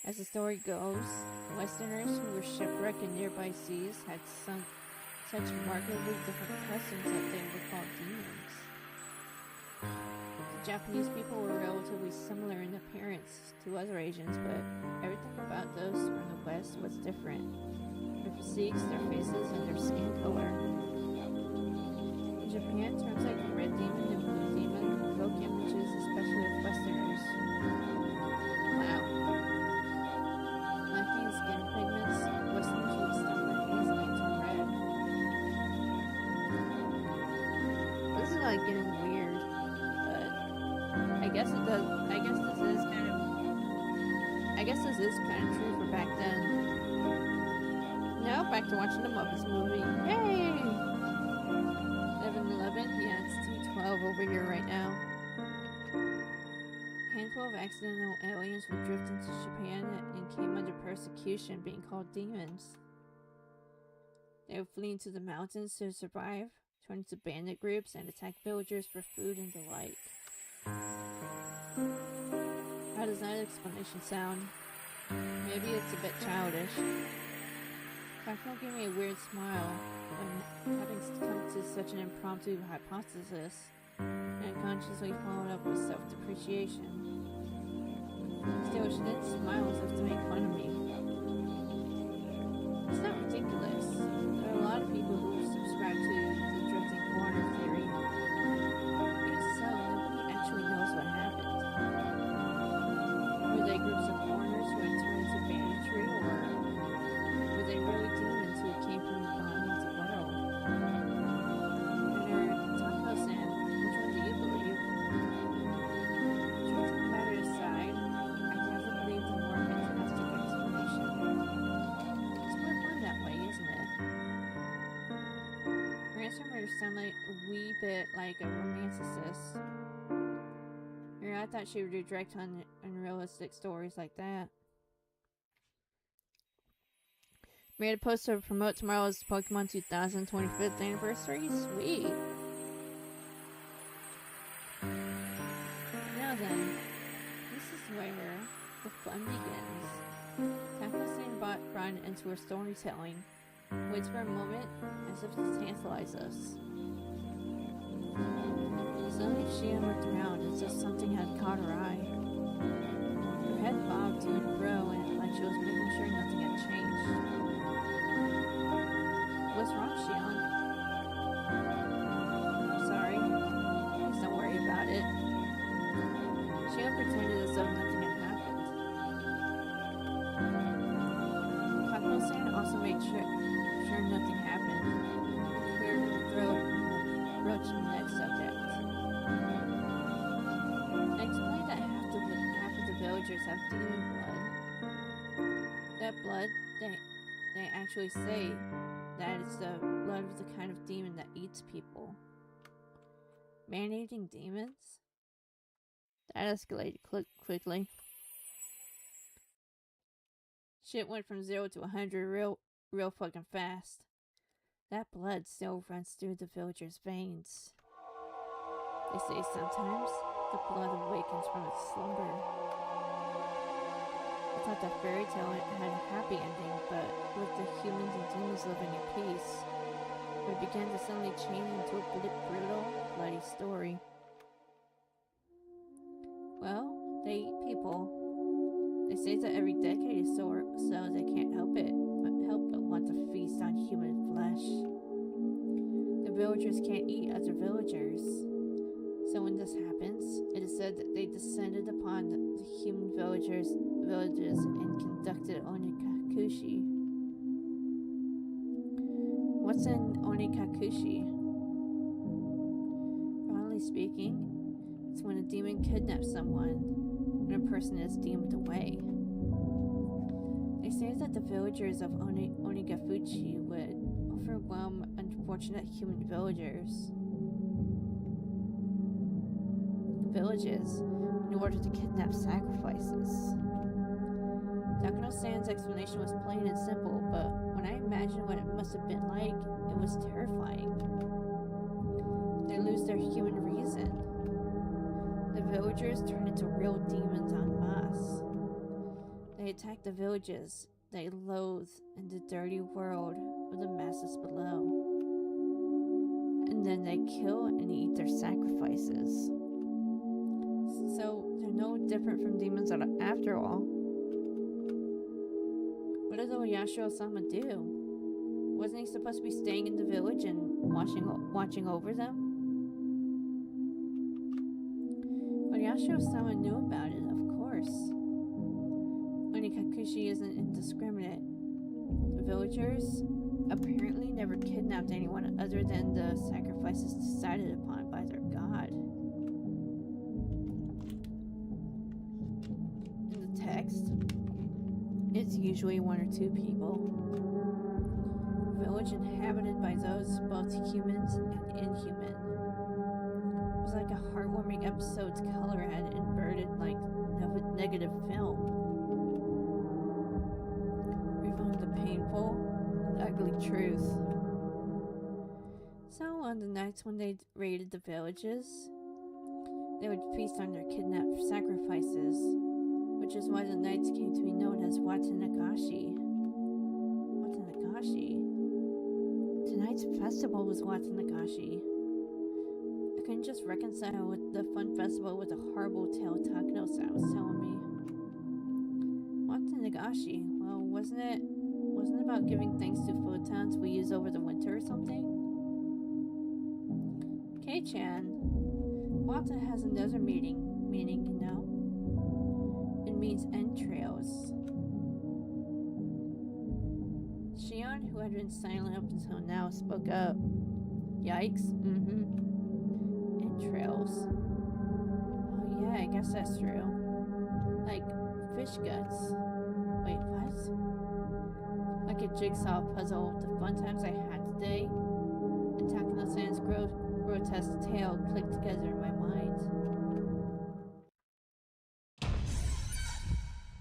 As the story goes, Westerners who were shipwrecked in nearby seas had such remarkably different customs that they were called demons. The Japanese people were relatively similar in appearance to other Asians, but everything about those from the West was different. Their physiques, their faces, and their skin color. In Japan, terms like red demon and blue demon evoke images, especially of Westerners. Wow. Lacking skin pigments, Westerners would stumble easily to red. This is like getting weird, but I guess it does. I guess this is kind of true for back then. Now back to watching the Muppets movie. Yay! 11:11. Yeah, it's 2:12 over here right now. A handful of accidental aliens would drift into Japan and came under persecution, being called demons. They would flee into the mountains to survive, turn into bandit groups, and attack villagers for food and the like. How does that explanation sound? Maybe it's a bit childish. Kafka gave me a weird smile when, having come to such an impromptu hypothesis, and consciously followed up with self-depreciation. Still, she didn't smile as if to make fun of me. It's not ridiculous. There are a lot of people who subscribe to the drifting foreigner theory. Even so, nobody actually knows what happened. sound like a wee bit like a romanticist. I thought she would do direct on unrealistic stories like that. Made a post to promote tomorrow's Pokemon 2000 25th anniversary. Sweet. Now then, this is where the fun begins. Kakusan brought into her storytelling. Waits for a moment as if to tantalize us. Suddenly she looked around as if something had caught her eye. Her head bobbed to and fro, and like she was making sure nothing had changed. What's wrong, Shion? I'm sorry. Please don't worry about it. Shion pretended as though nothing had happened. Kakuno-san also made sure nothing happened. Cleared her throat and broached the next subject. I explained that half of the villagers have demon blood. That blood, they actually say that it's the blood of the kind of demon that eats people. Man-eating demons? That escalated quickly. Shit went from 0 to 100 real fucking fast. That blood still runs through the villagers' veins. They say sometimes the blood awakens from its slumber. I thought that fairy tale had a happy ending, but with the humans and demons living in peace, it began to suddenly change into a brutal, bloody story. Well, they eat people. They say that every decade or so they can't help but want to feast on human flesh. The villagers can't eat other villagers. So when this happens, it is said that they descended upon the human villages and conducted onikakushi. What's an onikakushi? Broadly speaking, it's when a demon kidnaps someone and a person is deemed away. They say that the villagers of Onigafuchi would overwhelm unfortunate human villagers. Villages in order to kidnap sacrifices. Takuno-san's explanation was plain and simple, but when I imagined what it must have been like, it was terrifying. They lose their human reason. The villagers turn into real demons en masse. They attack the villages they loathe in the dirty world of the masses below. And then they kill and eat their sacrifices. So they're no different from demons after all. What does Oyashiro-sama do? Wasn't he supposed to be staying in the village and watching over them? Oyashiro-sama knew about it, of course. Onikakushi isn't indiscriminate. The villagers apparently never kidnapped anyone other than the sacrifices decided upon by their god. In the text, it's usually 1 or 2 people. A village inhabited by those both humans and inhuman. It was like a heartwarming episode's color had inverted like negative film. Revealing the painful and ugly truth. So on the nights when they raided the villages, they would feast on their kidnapped sacrifices, which is why the nights came to be known as Watanagashi. Watanagashi? Tonight's festival was Watanagashi. I couldn't just reconcile with the fun festival with the horrible tale Takuno-san was telling me. Watanagashi? Well, wasn't it about giving thanks to photons we use over the winter or something? K-chan, Wata has another meaning, you know? It means entrails. Shion, who had been silent up until now, spoke up. Yikes, Entrails. Oh yeah, I guess that's true. Like, fish guts. Wait, what? Like a jigsaw puzzle, the fun times I had today, and Takano-san's grotesque tale clicked together in my mind.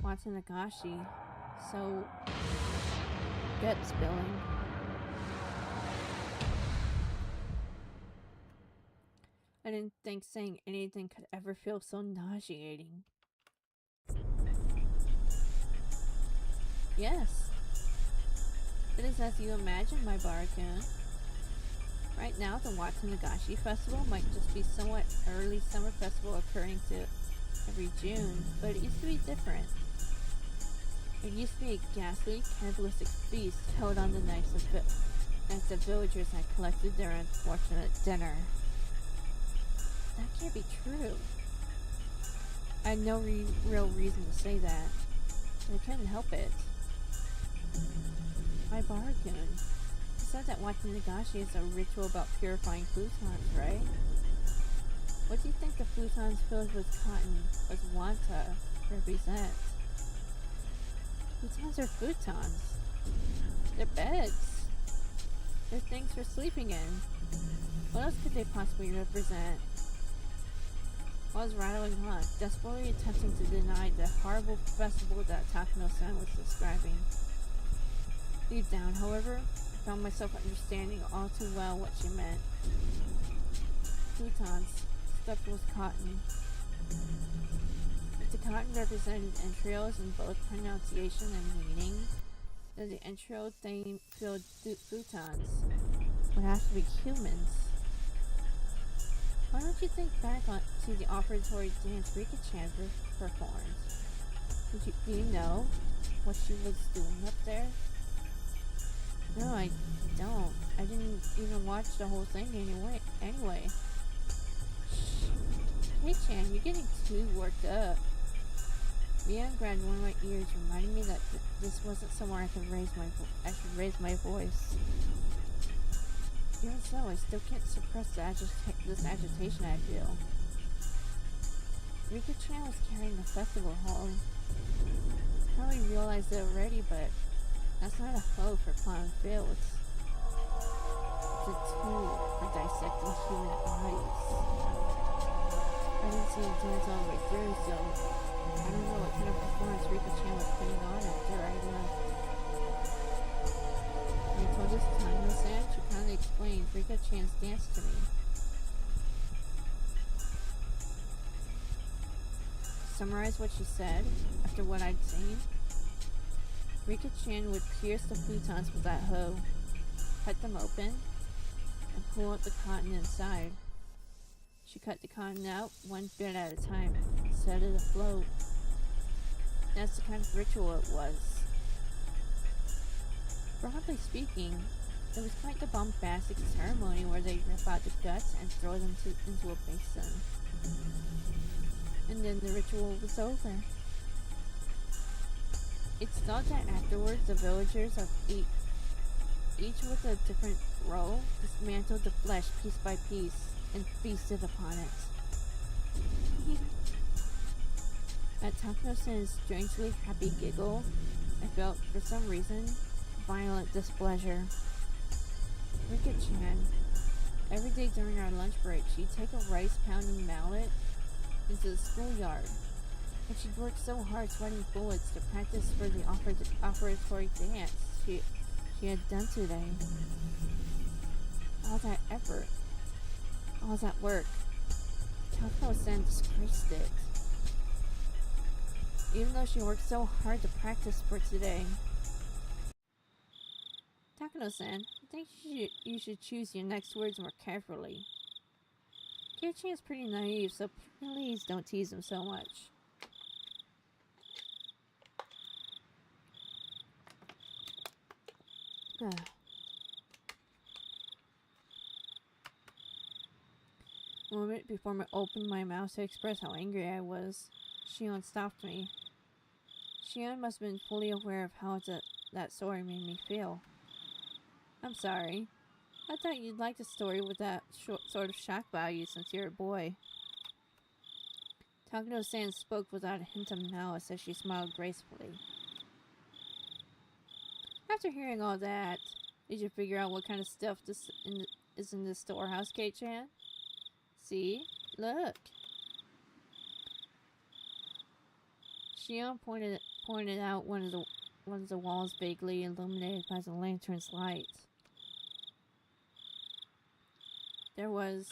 Watanagashi. So... gut spilling. I didn't think saying anything could ever feel so nauseating. Yes. It is as you imagine, my Barakan. Right now, the Watanagashi Festival might just be somewhat early summer festival occurring to every June, but it used to be different. It used to be a ghastly, cannibalistic feast held on the nights the villagers had collected their unfortunate dinner. That can't be true. I had no real reason to say that, but I couldn't help it. My Barakan, you said that Watanagashi is a ritual about purifying futons, right? What do you think the futons filled with cotton as wanta represent? Futons are futons. They're beds. They're things for sleeping in. What else could they possibly represent? I was rattling on, desperately attempting to deny the horrible festival that Takano-san was describing. Deep down, however, I found myself understanding all too well what she meant. Futons, stuffed with cotton. If the cotton represented entrails in both pronunciation and meaning, then the entrail-filled futons would have to be humans. Why don't you think back to the offertory dance Rika-chan performed? Do you know what she was doing up there? No, I don't. I didn't even watch the whole thing anyway. Shh. Hey Chan, you're getting too worked up. Mia grabbed one of my ears, reminding me that this wasn't somewhere I should raise my voice. Even so, I still can't suppress this agitation I feel. Rika-chan was carrying the festival home. Probably realized it already, but that's not a hoe for plowing fields. It's a tool for dissecting human bodies. I didn't see it dance all the way through, so I don't know what kind of performance Rika-chan was putting on after I left. When I told this to Takano-san, she kindly explained Rika-chan's dance to me. To summarize what she said, after what I'd seen, Rika-chan would pierce the futons with that hoe, cut them open, and pull out the cotton inside. She cut the cotton out one bit at a time, set it afloat. That's the kind of ritual it was. Broadly speaking, it was quite the bombastic ceremony where they rip out the guts and throw them into a basin. And then the ritual was over. It's thought that afterwards the villagers of each with a different role dismantled the flesh piece by piece and feasted upon it. At Takano-san's strangely happy giggle, I felt, for some reason, violent displeasure. Rika-chan, every day during our lunch break, she'd take a rice-pounding mallet into the schoolyard, and she'd work so hard sweating bullets to practice for the offertory dance she had done today. All that effort, all that work, Takano-san disgraced it. Even though she worked so hard to practice for today. Takano-san, I think you should choose your next words more carefully. Kyo-chan is pretty naive, so please don't tease him so much. A moment before I opened my mouth to express how angry I was, Shion stopped me. Shion must have been fully aware of how that story made me feel. I'm sorry. I thought you'd like the story with that sort of shock value since you're a boy. Takano-san spoke without a hint of malice as she smiled gracefully. After hearing all that, did you figure out what kind of stuff is in the storehouse, Kate-chan. See? Look. Shion pointed out one of the walls vaguely illuminated by the lantern's light. There was...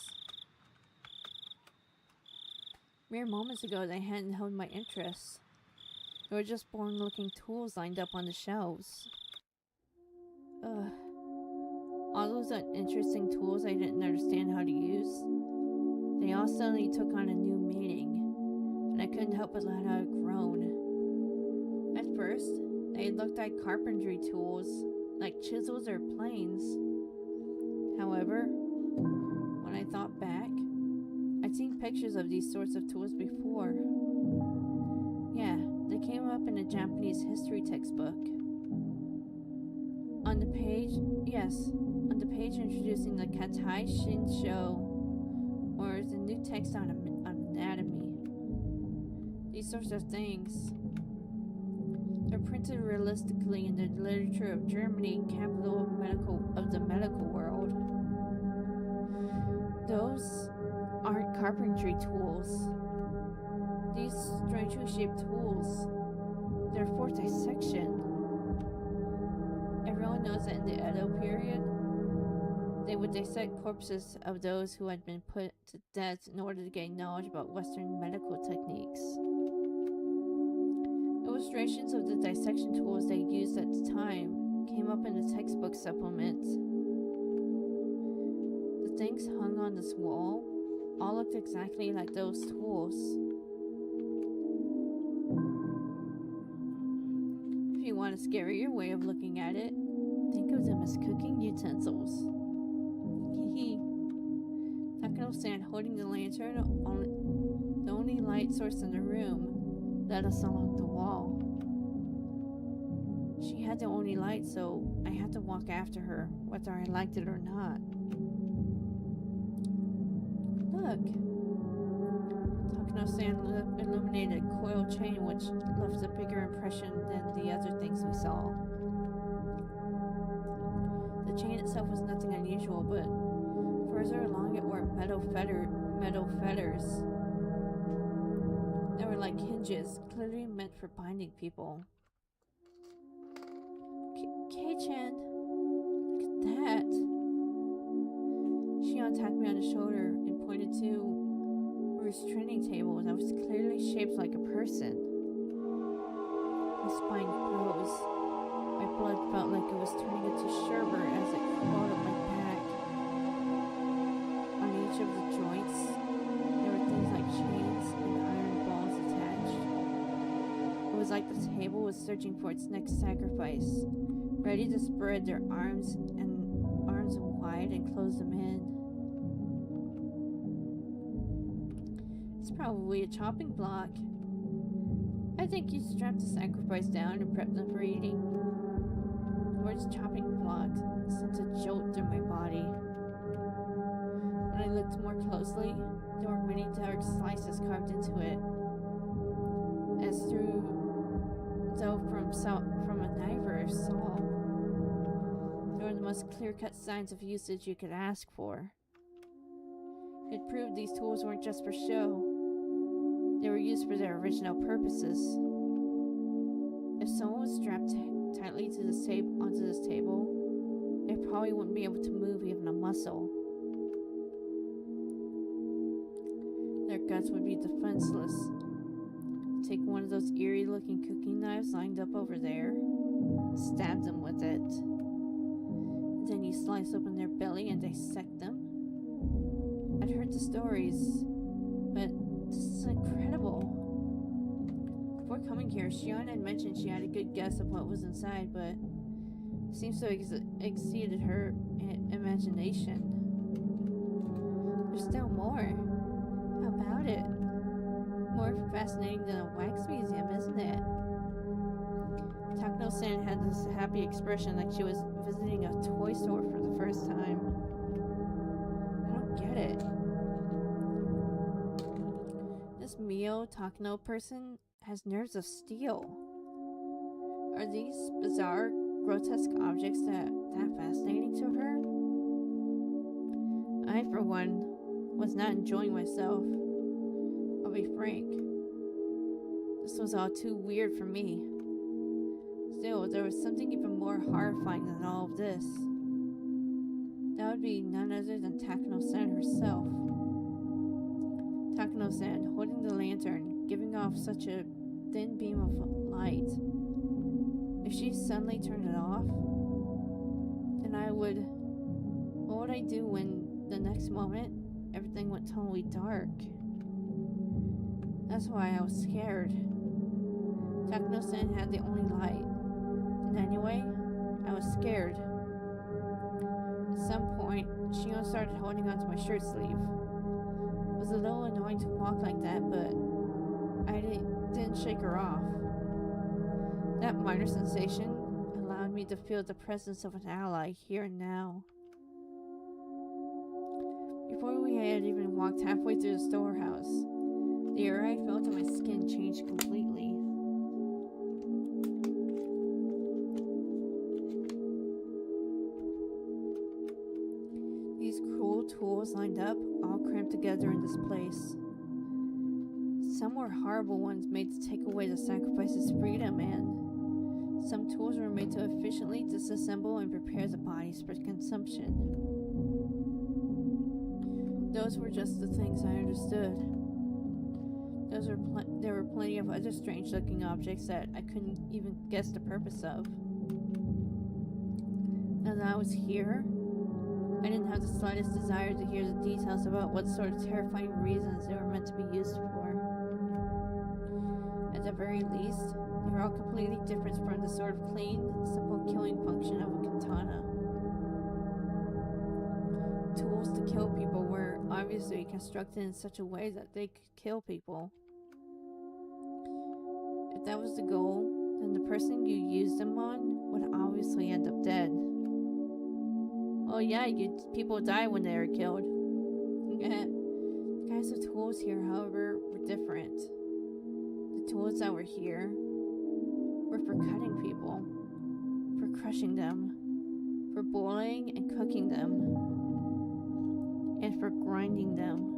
Mere moments ago, they hadn't held my interest. They were just boring-looking tools lined up on the shelves. Ugh. All those uninteresting tools I didn't understand how to use, they all suddenly took on a new meaning, and I couldn't help but let out a groan. At first, they looked like carpentry tools, like chisels or planes. However, when I thought back, I'd seen pictures of these sorts of tools before. Yeah, they came up in a Japanese history textbook. On the page introducing the Katai Shinsho, or the new text on anatomy. These sorts of things, they're printed realistically in the literature of Germany, capital of the medical world. Those aren't carpentry tools. These strangely shaped tools, they're for dissection. Everyone knows that in the Edo period, they would dissect corpses of those who had been put to death in order to gain knowledge about Western medical techniques. Illustrations of the dissection tools they used at the time came up in the textbook supplement. The things hung on this wall all looked exactly like those tools. If you want a scarier way of looking at it, think of them as cooking utensils. Hee. Takano-san, holding the lantern, the only light source in the room, led us along the wall. She had the only light, so I had to walk after her, whether I liked it or not. Look. Takano-san illuminated a coil chain which left a bigger impression than the other things we saw. The chain itself was nothing unusual, but further along it were metal fetters. They were like hinges, clearly meant for binding people. Kei-chan, look at that. Shion tapped me on the shoulder and pointed to a restraining table that was clearly shaped like a person. My spine froze. My blood felt like it was turning into sherbet as it crawled up my back. On each of the joints, there were things like chains and iron balls attached. It was like the table was searching for its next sacrifice, ready to spread their arms wide and close them in. It's probably a chopping block. I think you strapped the sacrifice down and prepped them for eating. The words chopping block sent a jolt through my body. When I looked more closely, there were many dark slices carved into it, as though from a knife or a saw. They were the most clear-cut signs of usage you could ask for. It proved these tools weren't just for show. They were used for their original purposes. If someone was strapped tightly to onto this table, they probably wouldn't be able to move even a muscle. Their guts would be defenseless. Take one of those eerie-looking cooking knives lined up over there, and stab them with it. Then you slice open their belly and dissect them. I'd heard the stories, but this is incredible. Before coming here, Shion had mentioned she had a good guess of what was inside, but it seems to have exceeded her imagination. There's still more. How about it? More fascinating than a wax museum, isn't it? Takano-san had this happy expression like she was visiting a toy store for the first time. I don't get it. This Mio Takano person has nerves of steel. Are these bizarre, grotesque objects that fascinating to her? I, for one, was not enjoying myself. I'll be frank. This was all too weird for me. Still, there was something even more horrifying than all of this. That would be none other than Takano-san herself. Takano-san, holding the lantern, giving off such a thin beam of light. If she suddenly turned it off, then what would I do when the next moment everything went totally dark? That's why I was scared. Takano-san had the only light. And anyway, I was scared. At some point, Shion started holding onto my shirt sleeve. It was a little annoying to walk like that, but I didn't shake her off. That minor sensation allowed me to feel the presence of an ally here and now. Before we had even walked halfway through the storehouse, the air I felt on my skin changed completely. These cruel tools lined up, all cramped together in this place. Some were horrible ones made to take away the sacrifice's freedom, and some tools were made to efficiently disassemble and prepare the bodies for consumption. Those were just the things I understood. There were plenty of other strange-looking objects that I couldn't even guess the purpose of. As I was here, I didn't have the slightest desire to hear the details about what sort of terrifying reasons they were meant to be used for. At the very least, they were all completely different from the sort of clean, simple killing function of a katana. Tools to kill people were obviously constructed in such a way that they could kill people. If that was the goal, then the person you used them on would obviously end up dead. Oh yeah, people die when they are killed. The kinds of tools here, however, were different. The tools that were here were for cutting people, for crushing them, for boiling and cooking them, and for grinding them.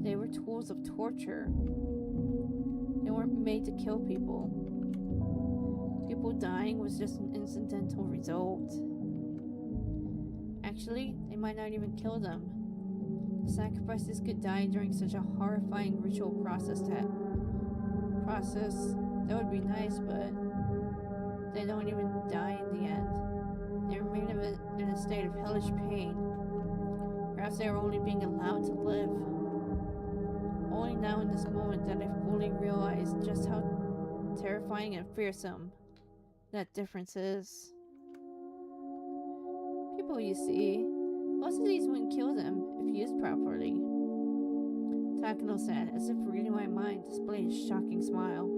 They were tools of torture. They weren't made to kill people. People dying was just an incidental result. Actually, they might not even kill them. The sacrifices could die during such a horrifying ritual process that would be nice, but they don't even die in the end. They remain in a state of hellish pain. Perhaps they are only being allowed to live. Only now in this moment that I fully realize just how terrifying and fearsome that difference is. People, you see, most of these wouldn't kill them if used properly. Takano said, as if reading my mind, displayed a shocking smile.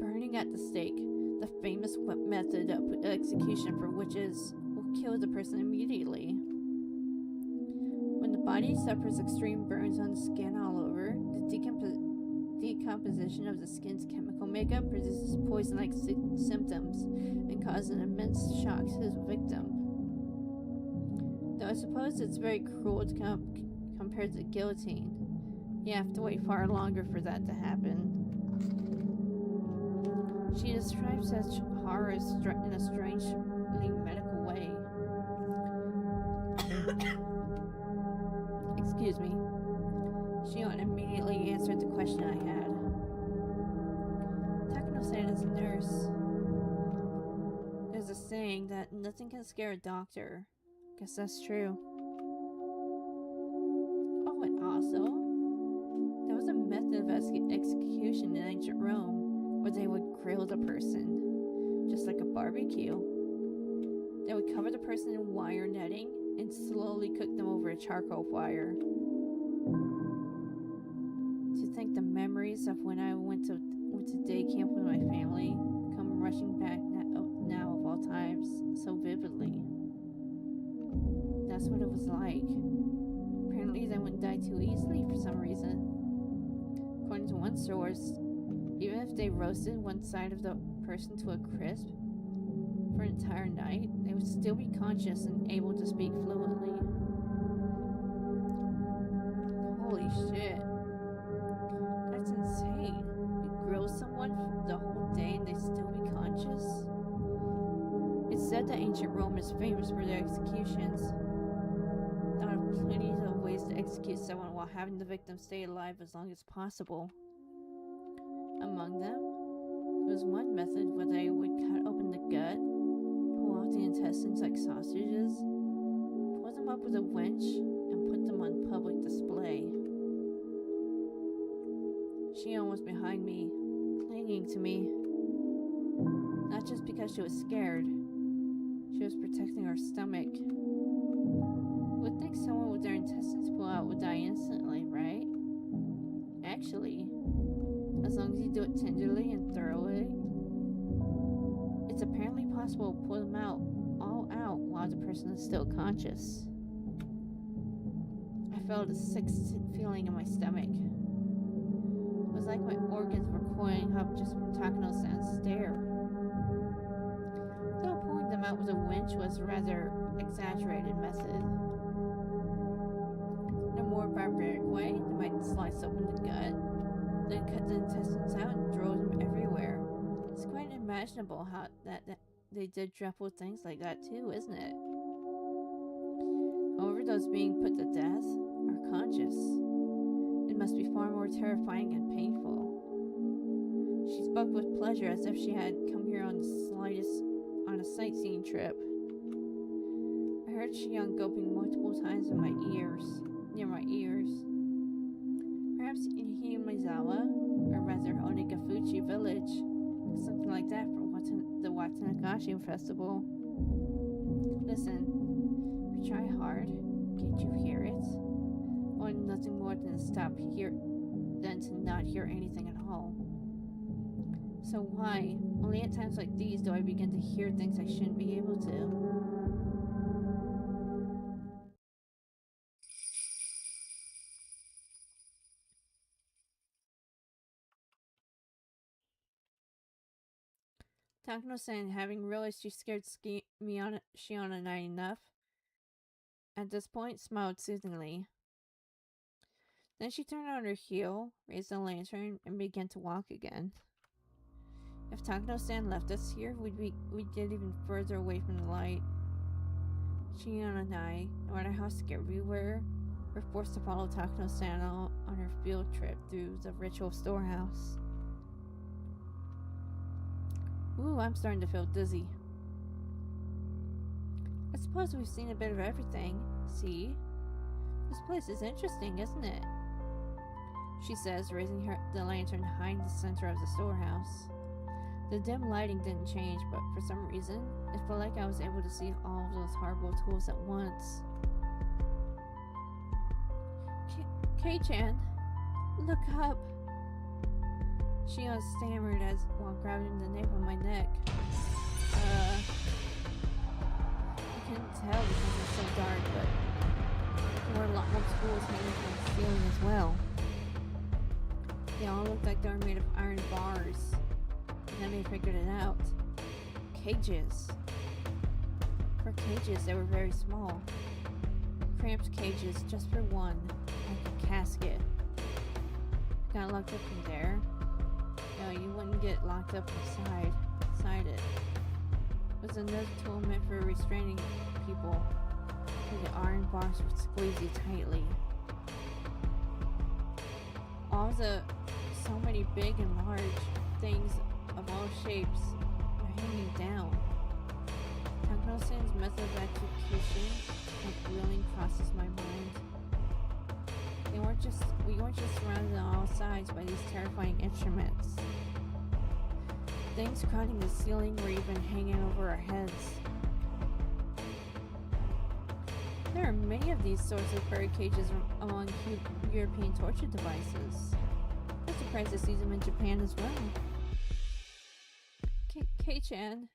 Burning at the stake, the famous method of execution for witches, will kill the person immediately. When the body suffers extreme burns on the skin all over, the decomposition of the skin's chemical makeup produces poison-like symptoms and causes an immense shock to the victim. Though I suppose it's very cruel to compared to the guillotine. You have to wait far longer for that to happen. She describes such horrors in a strangely medical way. Excuse me. Shion immediately answered the question I had. Takano-san is a nurse. There's a saying that nothing can scare a doctor. Guess that's true. Oh, and also, there was a method of execution in ancient Rome where they would grill the person, just like a barbecue. They would cover the person in wire netting and slowly cook them over a charcoal fire. To think the memories of when I went to day camp with my family come rushing back now of all times so vividly. That's what it was like. Apparently they wouldn't die too easily for some reason. According to one source, even if they roasted one side of the person to a crisp, for an entire night, they would still be conscious and able to speak fluently. Holy shit. That's insane. You grill someone for the whole day and they still be conscious? It's said that ancient Rome is famous for their executions. There are plenty of ways to execute someone while having the victim stay alive as long as possible. Among them, there was one method where they would cut open the gut, pull out the intestines like sausages, pull them up with a winch, and put them on public display. Shion was behind me, clinging to me. Not just because she was scared, she was protecting her stomach. Would think someone with their intestines pulled out would die instantly, right? Actually, as long as you do it tenderly and thoroughly, it's apparently possible to pull them out, all out, while the person is still conscious. I felt a sick feeling in my stomach. It was like my organs were coiling up just from Takano-san's stare. Though pulling them out with a winch was a rather exaggerated method. In a more barbaric way, they might slice open the gut, then cut the intestines out and throw them everywhere. It's quite unimaginable how that they did dreadful things like that too, isn't it? However, those being put to death are conscious. It must be far more terrifying and painful. She spoke with pleasure as if she had come here on a sightseeing trip. I heard Shion gulping multiple times in my ears, near my ears. Perhaps in Himezawa, or rather Onigafuchi village, something like that for the Watanagashi festival. Listen, if you try hard, can't you hear it? Or nothing more than to not hear anything at all. So why, only at times like these, do I begin to hear things I shouldn't be able to? Takano-san, having realized she scared Shion and I enough, at this point smiled soothingly. Then she turned on her heel, raised the lantern, and began to walk again. If Takano-san left us here, we'd get even further away from the light. Shion and I, no matter how scared we were forced to follow Takano-san on her field trip through the ritual storehouse. Ooh, I'm starting to feel dizzy. I suppose we've seen a bit of everything. See? This place is interesting, isn't it? She says, raising the lantern high in the center of the storehouse. The dim lighting didn't change, but for some reason, it felt like I was able to see all of those horrible tools at once. Kei-chan, look up. Shion stammered while grabbing the nape of my neck. I couldn't tell because it was so dark, but there were a lot more tools hanging from the ceiling as well. They all looked like they were made of iron bars. And then I figured it out. Cages. For cages, they were very small. Cramped cages just for one, like a casket. Got locked up in there. No, you wouldn't get locked up inside it. It was another tool meant for restraining people, so the iron bars would squeeze you tightly. So many big and large things of all shapes were hanging down. Takano-san's method of execution like wheeling crosses my mind. We weren't just surrounded on all sides by these terrifying instruments. Things crowding the ceiling were even hanging over our heads. There are many of these sorts of bird cages among European torture devices. I'm surprised to see them in Japan as well. Kei-chan,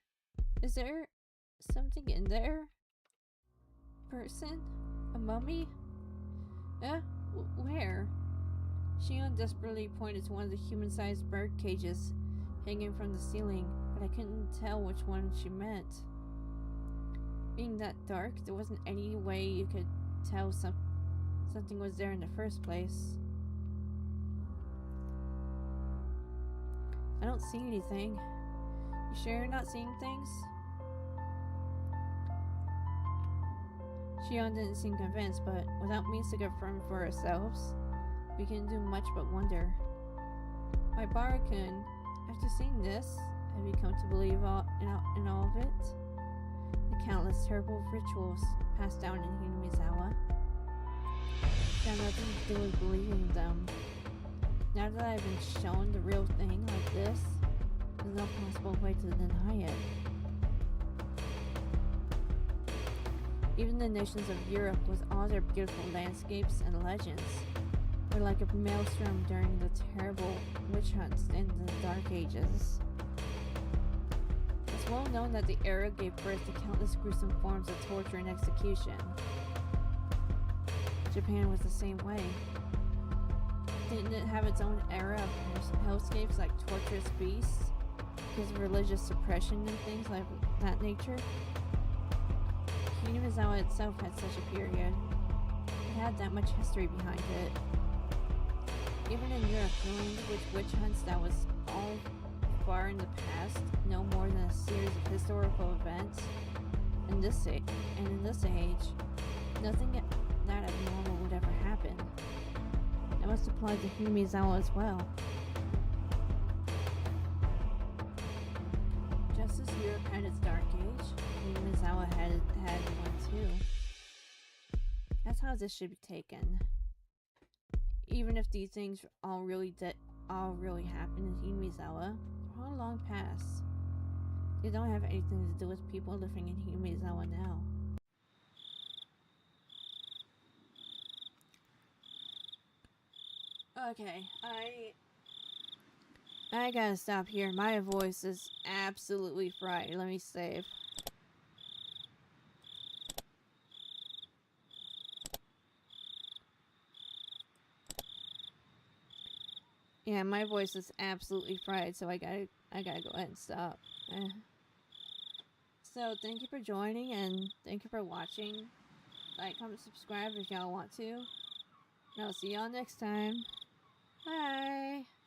is there something in there? Person? A mummy? Where? Shion desperately pointed to one of the human-sized bird cages hanging from the ceiling, but I couldn't tell which one she meant. Being that dark, there wasn't any way you could tell something was there in the first place. I don't see anything. You sure you're not seeing things? Shion didn't seem convinced, but without means to confirm for ourselves, we can do much but wonder. My Barakun, after seeing this, have you come to believe in all of it? The countless terrible rituals passed down in Hinamizawa. Got nothing to do with believing them. Now that I've been shown the real thing like this, there's no possible way to deny it. Even the nations of Europe, with all their beautiful landscapes and legends, were like a maelstrom during the terrible witch hunts in the Dark Ages. It's well known that the era gave birth to countless gruesome forms of torture and execution. Japan was the same way. Didn't it have its own era of hellscapes like torturous beasts because of religious suppression and things like that nature? Hinamizawa itself had such a period. It had that much history behind it. Even in Europe, going with witch hunts that was all far in the past, no more than a series of historical events. In this age, nothing that abnormal would ever happen. That must apply to Hinamizawa as well. Just as Europe had its dark age, Hinamizawa had one too. That's how this should be taken. Even if these things all really happened in Hinamizawa, they're all long past. They don't have anything to do with people living in Hinamizawa now. Okay, I gotta stop here. My voice is absolutely fried. Let me save. Yeah, my voice is absolutely fried, so I gotta go ahead and stop. So thank you for joining, and thank you for watching. Like, comment, subscribe if y'all want to. And I'll see y'all next time. Bye!